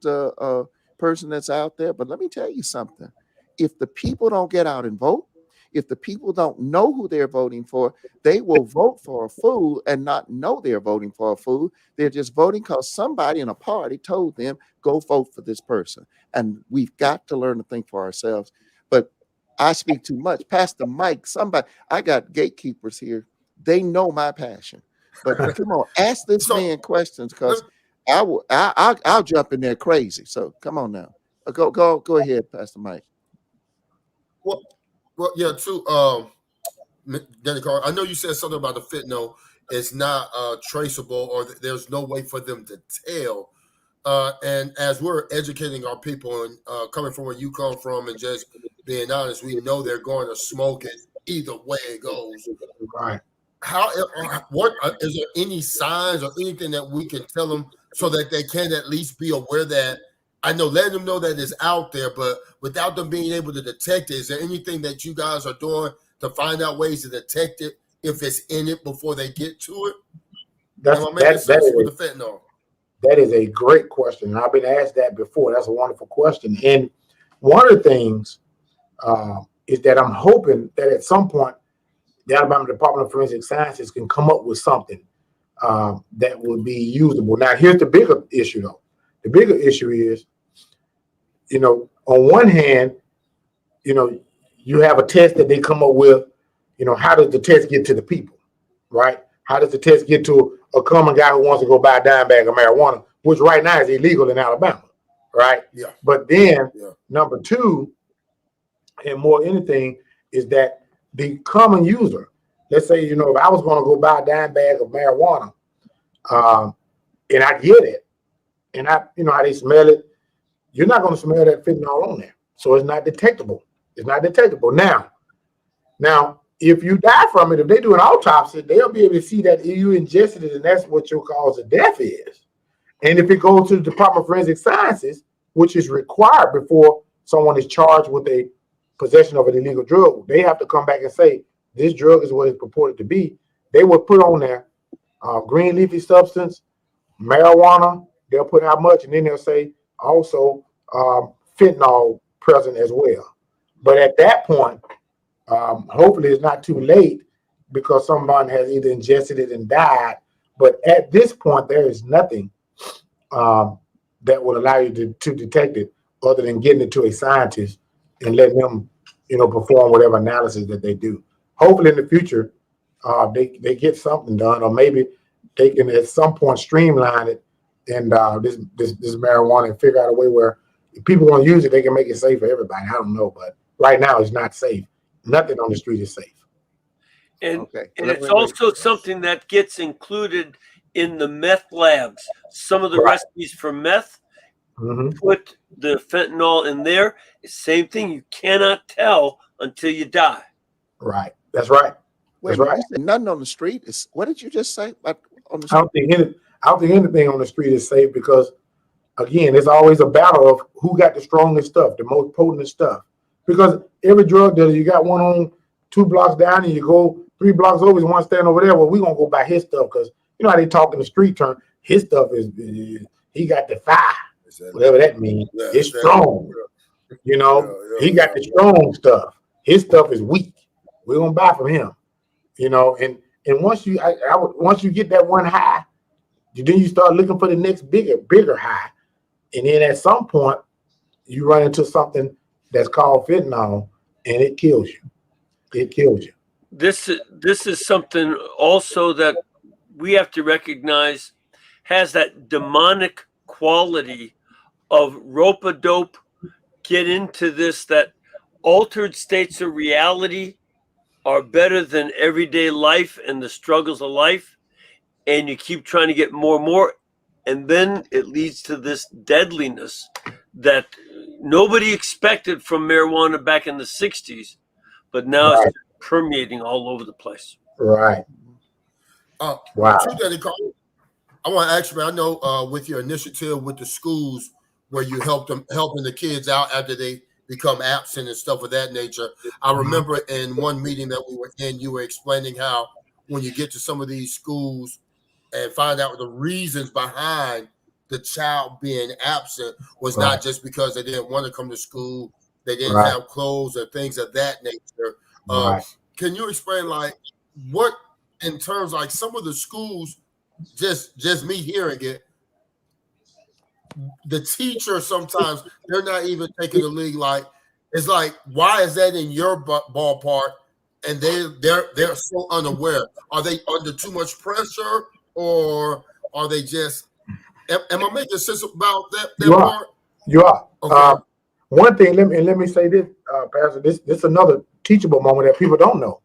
person that's out there. But let me tell you something. If the people don't get out and vote, if the people don't know who they're voting for, they will vote for a fool and not know they're voting for a fool. They're just voting because somebody in a party told them, go vote for this person. And we've got to learn to think for ourselves. But I speak too much. Pastor Mike, I got gatekeepers here. They know my passion. But come on, ask this man questions, because I'll jump in there crazy. So come on now. Go ahead, Pastor Mike. Well, yeah, true. Danny Carr, I know you said something about the fentanyl. It's not traceable, or there's no way for them to tell. And as we're educating our people and coming from where you come from and just being honest, we know they're going to smoke it either way it goes. Right. What is there any signs or anything that we can tell them so that they can at least be aware that, I know, letting them know that it's out there, but without them being able to detect it, is there anything that you guys are doing to find out ways to detect it if it's in it before they get to it? Am I making sense with the fentanyl? That is a great question. And I've been asked that before. That's a wonderful question. And one of the things is that I'm hoping that at some point, the Alabama Department of Forensic Sciences can come up with something that would be usable. Now, here's the bigger issue, though. The bigger issue is, on one hand, you have a test that they come up with. How does the test get to the people, right? How does the test get to a common guy who wants to go buy a dime bag of marijuana, which right now is illegal in Alabama, right? Yeah. But then number two, and more anything, is that the common user, let's say, if I was going to go buy a dime bag of marijuana, and I get it, and how they smell it, you're not going to smell that fentanyl on there. So it's not detectable. It's not detectable. Now, if you die from it, if they do an autopsy, they'll be able to see that you ingested it, and that's what your cause of death is. And if it goes to the Department of Forensic Sciences, which is required before someone is charged with a possession of an illegal drug, they have to come back and say, this drug is what it's purported to be. They will put on there green leafy substance, marijuana, they'll put how much, and then they'll say also fentanyl present as well. But at that point, hopefully it's not too late, because someone has either ingested it and died. But at this point, there is nothing that will allow you to detect it other than getting it to a scientist and letting them, perform whatever analysis that they do. Hopefully in the future, they get something done, or maybe they can at some point streamline it and this marijuana and figure out a way where if people want to use it, they can make it safe for everybody. I don't know, but right now it's not safe. Nothing on the street is safe. And it's also something that gets included in the meth labs. Some of the Right. recipes for meth Mm-hmm. put the fentanyl in there. Same thing. You cannot tell until you die. Right. That's right. Wait That's a minute, right. you said nothing on the street is, what did you just say? On the I don't think anything on the street is safe because, again, it's always a battle of who got the strongest stuff, the most potent stuff. Because every drug dealer, you got one on 2 blocks down, and you go 3 blocks over, there's one standing over there. Well, we're gonna go buy his stuff because you know how they talk in the street term. His stuff is he got the fire, whatever that means. Yeah, It's exactly. strong. You know, he got the strong stuff. His stuff is weak. We're gonna buy from him. You know, and once you once you get that one high, then you start looking for the next bigger high, and then at some point you run into something that's called fentanyl, and it kills you. It kills you. This is something also that we have to recognize has that demonic quality of rope-a-dope, get into this, that altered states of reality are better than everyday life and the struggles of life, and you keep trying to get more and more, and then it leads to this deadliness that nobody expected from marijuana back in the 60s, but now Right. it's permeating all over the place. Right. Wow. True, Daddy Carr. I want to ask you, man, I know with your initiative with the schools where you helping the kids out after they become absent and stuff of that nature. I remember in one meeting that we were in, you were explaining how when you get to some of these schools and find out the reasons behind the child being absent was not just because they didn't want to come to school, they didn't have clothes or things of that nature. Can you explain, like, what in terms, like, some of the schools, just me hearing it, the teacher sometimes they're not even taking the lead. Like, it's like, why is that in your ballpark? And they're so unaware. Are they under too much pressure, or are they just? Am I making sense about that part? You are. Okay. One thing. Let me say this, Pastor. This is another teachable moment that people don't know.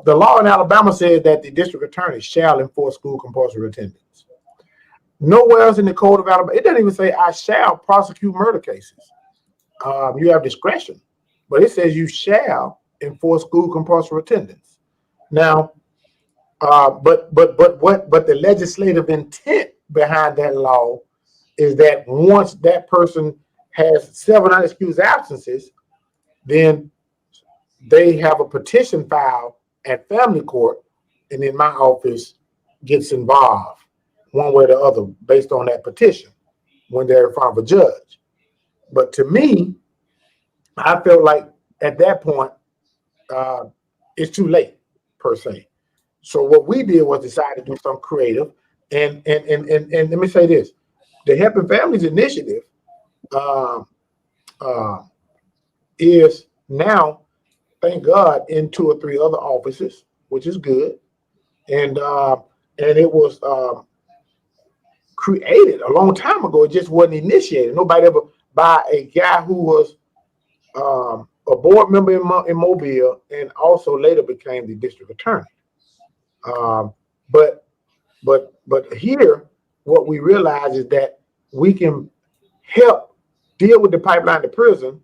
The law in Alabama says that the district attorney shall enforce school compulsory attendance. Nowhere else in the code of Alabama, it doesn't even say I shall prosecute murder cases. You have discretion, but it says you shall enforce school compulsory attendance. Now, but the legislative intent behind that law is that once that person has 7 unexcused absences, then they have a petition filed at family court, and then my office gets involved one way or the other based on that petition when they're in front of a judge. But to me, I felt like at that point, it's too late per se. So what we did was decide to do something creative. And let me say this, the Helping Families Initiative is now, thank God, in 2 or 3 other offices, which is good. And it was created a long time ago. It just wasn't initiated. Nobody ever, by a guy who was a board member in Mobile and also later became the district attorney. But here, what we realize is that we can help deal with the pipeline to prison.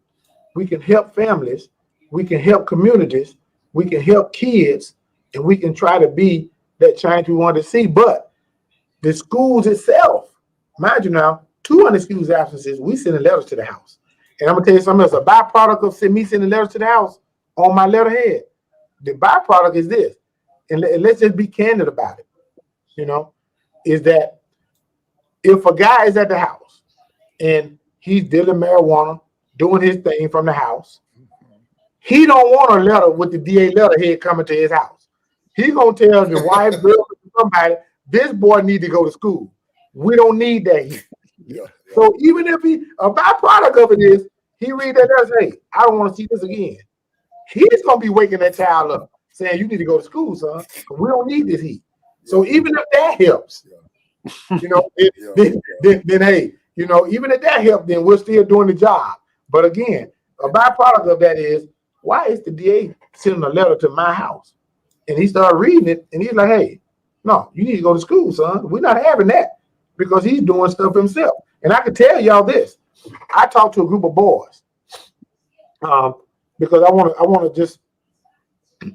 We can help families. We can help communities. We can help kids, and we can try to be that change we want to see. But the schools itself, mind you now, 2 unexcused absences, we sending letters to the house. And I'm gonna tell you something else. A byproduct of me sending letters to the house on my letterhead, the byproduct is this, and let's just be candid about it. You know, is that if a guy is at the house and he's dealing marijuana, doing his thing from the house, he don't want a letter with the DA letterhead coming to his house. He's gonna tell the wife, girl, somebody, this boy need to go to school. We don't need that heat. So even if a byproduct of it is, he read that and say, I don't want to see this again. He's going to be waking that child up saying, you need to go to school, son. We don't need this heat. So even if that helps, you know, then hey, you know, even if that helps, then we're still doing the job. But again, a byproduct of that is, why is the DA sending a letter to my house? And he started reading it, and he's like, hey, No, you need to go to school, son. We're not having that because he's doing stuff himself. And I can tell y'all this. I talked to a group of boys because I want to just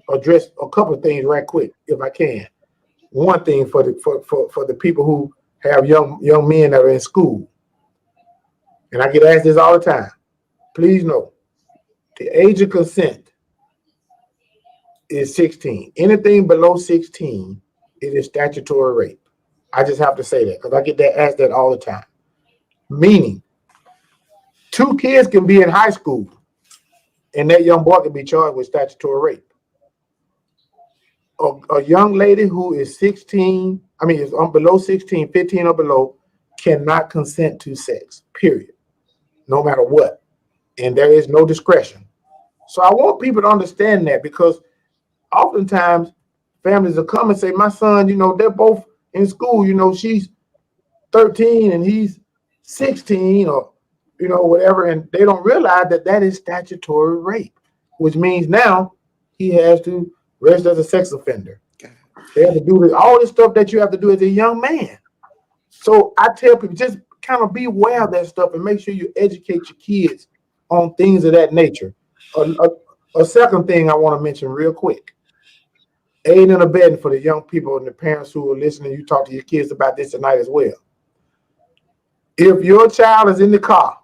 address a couple of things right quick, if I can. One thing for the people who have young men that are in school, and I get asked this all the time. Please know, the age of consent is 16. Anything below 16, it is statutory rape. I just have to say that because I get asked that all the time. Meaning, 2 kids can be in high school, and that young boy can be charged with statutory rape. A young lady who is 16, is below 16, 15 or below, cannot consent to sex, period, no matter what. And there is no discretion. So I want people to understand that because oftentimes families will come and say, my son, they're both in school, she's 13 and he's 16 or, whatever. And they don't realize that is statutory rape, which means now he has to register as a sex offender. They have to do all this stuff that you have to do as a young man. So I tell people, just kind of be aware of that stuff and make sure you educate your kids on things of that nature. A second thing I want to mention real quick, aiding and abetting for the young people and the parents who are listening. You talk to your kids about this tonight as well. If your child is in the car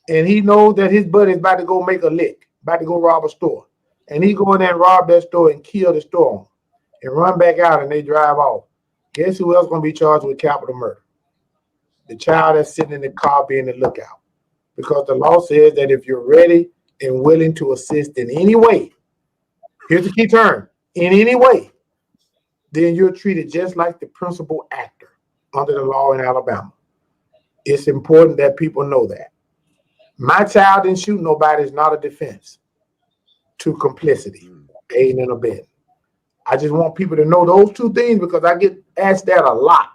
and he knows that his buddy is about to go make a lick, about to go rob a store, and he go in there and rob that store and kill the store and run back out and they drive off, guess who else going to be charged with capital murder? The child that's sitting in the car being the lookout. Because the law says that if you're ready and willing to assist in any way, here's the key term, in any way, then you're treated just like the principal actor under the law in Alabama. It's important that people know that. My child didn't shoot nobody is not a defense to complicity, aiding and abetting. I just want people to know those 2 things because I get asked that a lot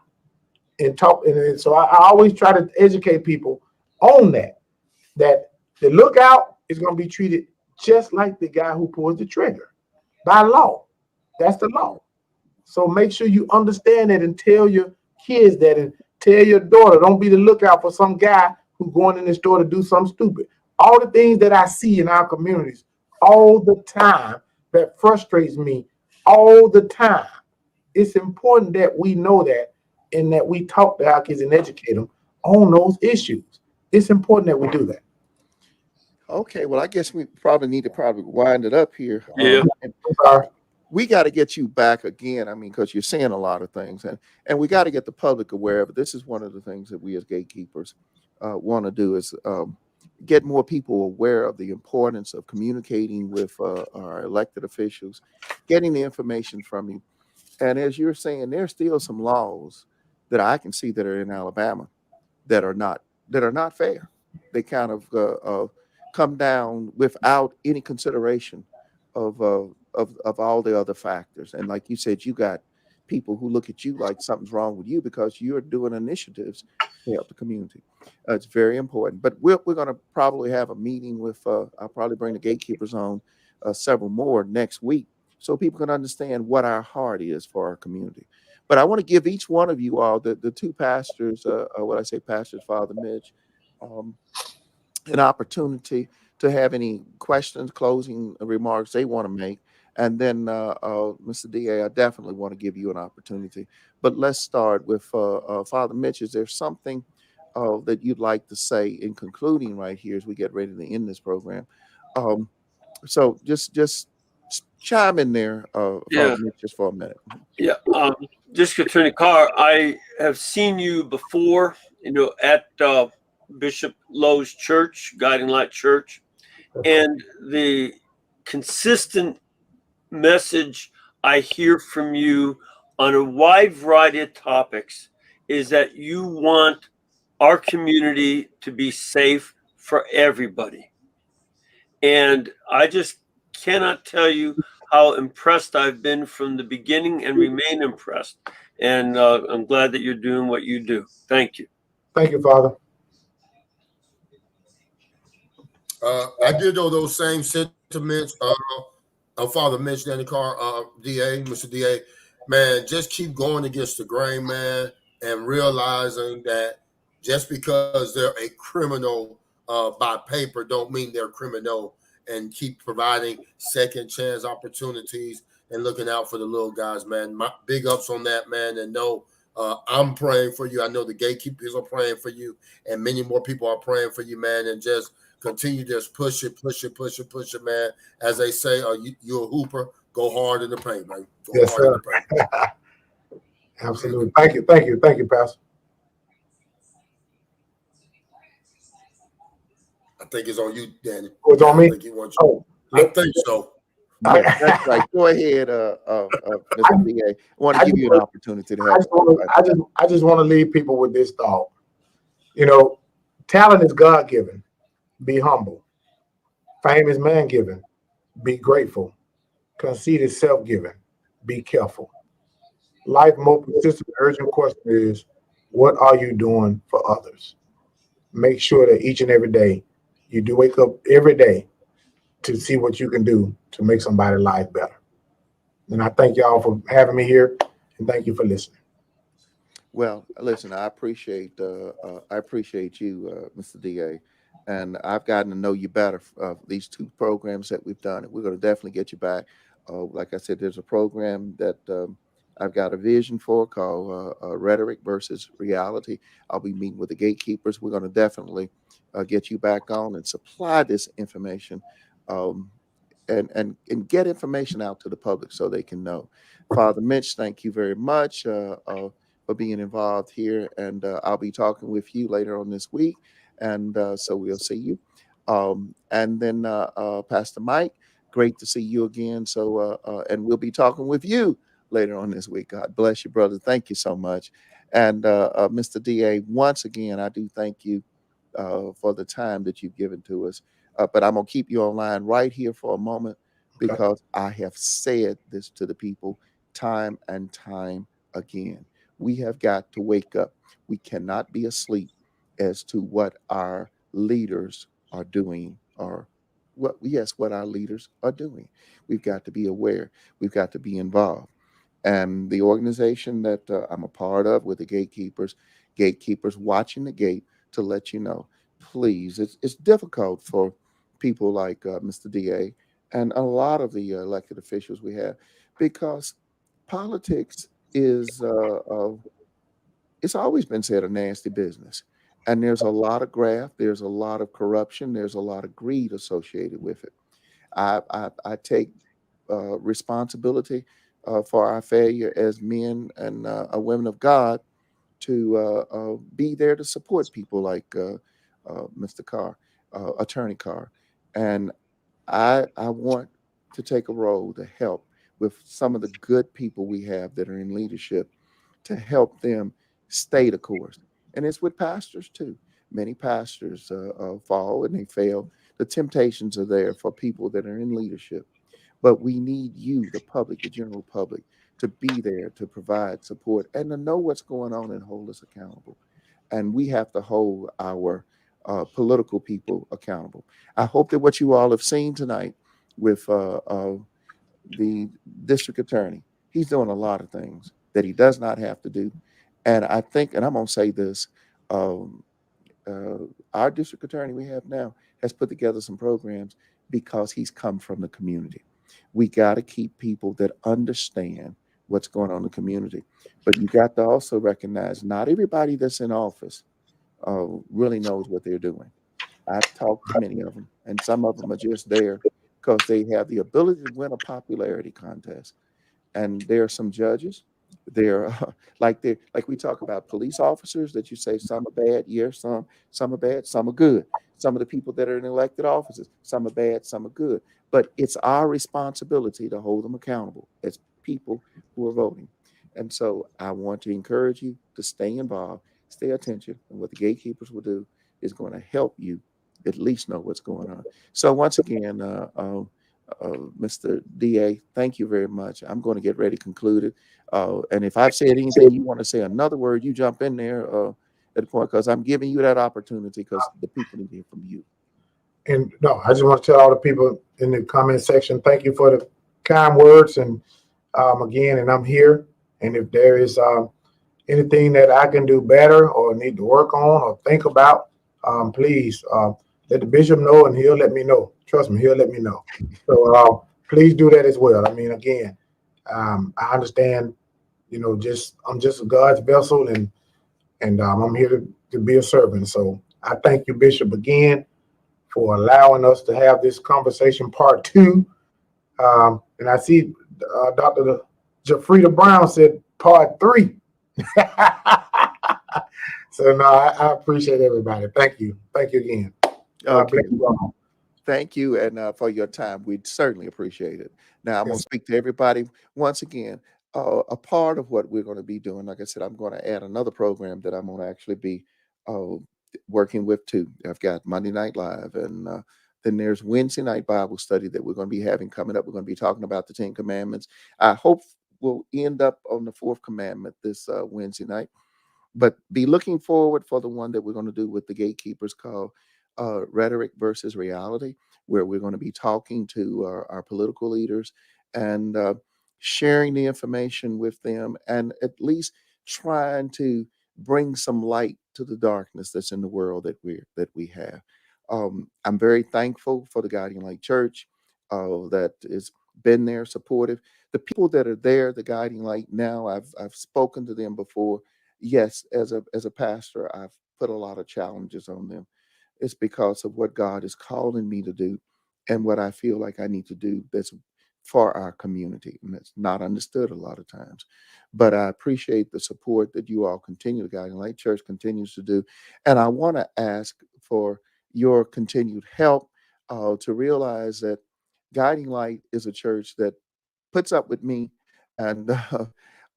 and talk. And so I always try to educate people on that the lookout is going to be treated just like the guy who pulls the trigger by law. That's the law. So make sure you understand that and tell your kids that and tell your daughter, don't be the lookout for some guy who's going in the store to do something stupid. All the things that I see in our communities all the time that frustrates me all the time. It's important that we know that and that we talk to our kids and educate them on those issues. It's important that we do that. Okay, well, I guess we probably need to wind it up here. Yeah. We got to get you back again. Because you're saying a lot of things, and we got to get the public aware of it. This is one of the things that we as gatekeepers want to do is get more people aware of the importance of communicating with our elected officials, getting the information from you. And as you're saying, there's still some laws that I can see that are in Alabama that are not fair. They kind of come down without any consideration of all the other factors. And like you said, you got people who look at you like something's wrong with you because you're doing initiatives to help the community. It's very important. But we're going to probably have a meeting with, I'll probably bring the gatekeepers on several more next week so people can understand what our heart is for our community. But I want to give each one of you all, the 2 pastors, pastors, Father Mitch, an opportunity to have any questions, closing remarks they want to make. And then, Mr. DA, I definitely want to give you an opportunity. But let's start with Father Mitch. Is there something that you'd like to say in concluding right here as we get ready to end this program? So just chime in there, Father Mitch, just for a minute. Yeah. District Attorney Carr, I have seen you before, at Bishop Lowe's church, Guiding Light Church, and the consistent message I hear from you on a wide variety of topics is that you want our community to be safe for everybody. And I just cannot tell you how impressed I've been from the beginning and remain impressed. And I'm glad that you're doing what you do. Thank you. Thank you, Father. I did those same sentiments. Father Mitch, Danny Carr, DA, Mr. DA. man, just keep going against the grain, man, and realizing that just because they're a criminal by paper don't mean they're criminal, and keep providing second chance opportunities and looking out for the little guys, man. My big ups on that, man, and know I'm praying for you. I know the gatekeepers are praying for you, and many more people are praying for you, man, and just continue to just push it, man. As they say, you're a hooper. Go hard in the paint, man. Go Yes, hard in sir. the paint. Absolutely. Thank you, Pastor. I think it's on you, Danny. Oh, it's on me? I think he wants you. I think so. Yeah, that's right. Go ahead, Mr. DA. I want to give you an opportunity to have. I just want to leave people with this thought. You know, talent is God given. Be humble. Fame is man given. Be grateful. Conceit is self given. Be careful. Life more persistent, urgent question is, what are you doing for others? Make sure that each and every day you do wake up every day to see what you can do to make somebody's life better. And I thank y'all for having me here, and thank you for listening. Well, listen, I appreciate you, Mr. DA, and I've gotten to know you better. These two programs that we've done, we're going to definitely get you back. Like I said, there's a program that I've got a vision for called Rhetoric versus Reality. I'll be meeting with the gatekeepers. We're going to definitely get you back on and supply this information. Um, and get information out to the public so they can know. Father Mitch, thank you very much for being involved here, and I'll be talking with you later on this week, and so we'll see you. And then Pastor Mike, great to see you again. So and we'll be talking with you later on this week. God bless you, brother. Thank you so much. And Mr. DA, once again, I do thank you for the time that you've given to us. But I'm going to keep you online right here for a moment because I have said this to the people time and time again. We have got to wake up. We cannot be asleep as to what our leaders are doing or what our leaders are doing. We've got to be aware. We've got to be involved. And the organization that I'm a part of with the gatekeepers watching the gate to let you know, please, it's difficult for people like Mr. DA and a lot of the elected officials we have because politics is, it's always been said, a nasty business. And there's a lot of graft, there's a lot of corruption, there's a lot of greed associated with it. I take responsibility for our failure as men and women of God to be there to support people like Mr. Carr, Attorney Carr. And I want to take a role to help with some of the good people we have that are in leadership to help them stay the course. And it's with pastors too. Many pastors fall and they fail. The temptations are there for people that are in leadership. But we need you, the public, the general public, to be there to provide support and to know what's going on and hold us accountable. And we have to hold our political people accountable. I hope that what you all have seen tonight with the district attorney, he's doing a lot of things that he does not have to do. And I think, and I'm going to say this, um, our district attorney we have now has put together some programs because he's come from the community. We got to keep people that understand what's going on in the community. But you got to also recognize not everybody that's in office really knows what they're doing. I've talked to many of them, and some of them are just there because they have the ability to win a popularity contest. And there are some judges. They're like we talk about police officers that you say some are bad. Yes, some are bad, some are good. Some of the people that are in elected offices, some are bad, some are good. But it's our responsibility to hold them accountable as people who are voting. And so I want to encourage you to stay involved, stay attention, and what the gatekeepers will do is going to help you at least know what's going on. So once again, Mr. DA, thank you very much. I'm going to get ready to conclude it. And if I've said anything, you want to say another word, you jump in there at the point because I'm giving you that opportunity because the people need to hear from you. And no, I just want to tell all the people in the comment section, thank you for the kind words. And again, and I'm here And if there is anything that I can do better or need to work on or think about, please let the bishop know, and he'll let me know. Trust me, he'll let me know. So please do that as well. I mean, again, I understand. I'm just God's vessel, and I'm here to be a servant. So I thank you, Bishop, again for allowing us to have this conversation part 2. And I see Dr. Jafrida Brown said part 3. So no, I appreciate everybody. Thank you. Thank you again. God Okay. bless you all. Thank you, and for your time. We'd certainly appreciate it. Now, I'm going to speak to everybody once again. A part of what we're going to be doing, like I said, I'm going to add another program that I'm going to actually be uh, working with too. I've got Monday Night Live, and then there's Wednesday night Bible study that we're going to be having coming up. We're going to be talking about the Ten Commandments. I hope we'll end up on the fourth commandment this Wednesday night, but be looking forward for the one that we're going to do with the gatekeepers called Rhetoric versus Reality, where we're going to be talking to our political leaders and sharing the information with them, and at least trying to bring some light to the darkness that's in the world that we have. I'm very thankful for the Guiding Light Church that has been there, supportive. The people that are there, the Guiding Light now, I've spoken to them before. Yes, as a pastor, I've put a lot of challenges on them. It's because of what God is calling me to do and what I feel like I need to do that's for our community. And that's not understood a lot of times. But I appreciate the support that you all continue, the Guiding Light Church continues to do. And I want to ask for your continued help to realize that Guiding Light is a church that puts up with me, and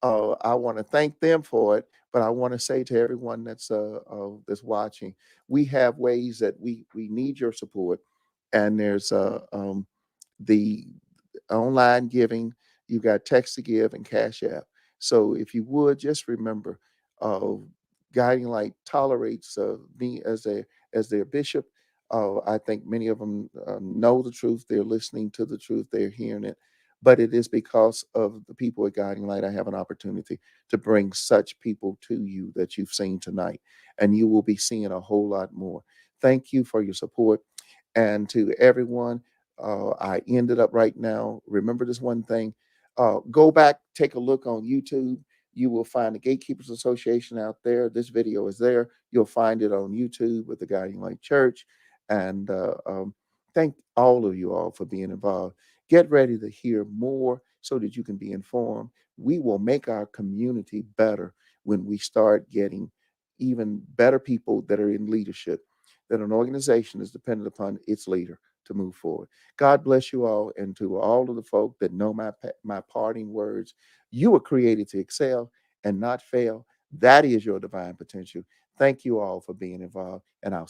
I want to thank them for it. But I want to say to everyone that's watching, we have ways that we need your support, and there's the online giving. You got text to give and Cash App. So if you would just remember, uh, Guiding Light tolerates me as their bishop. I think many of them know the truth. They're listening to the truth. They're hearing it. But it is because of the people at Guiding Light I have an opportunity to bring such people to you that you've seen tonight, and you will be seeing a whole lot more. Thank you for your support. And to everyone, I ended up right now. Remember this one thing. Go back, take a look on YouTube. You will find the Gatekeepers Association out there. This video is there. You'll find it on YouTube with the Guiding Light Church. And thank all of you all for being involved. Get ready to hear more so that you can be informed. We will make our community better when we start getting even better people that are in leadership, that an organization is dependent upon its leader to move forward. God bless you all, and to all of the folk that know my parting words, you were created to excel and not fail. That is your divine potential. Thank you all for being involved, and I'll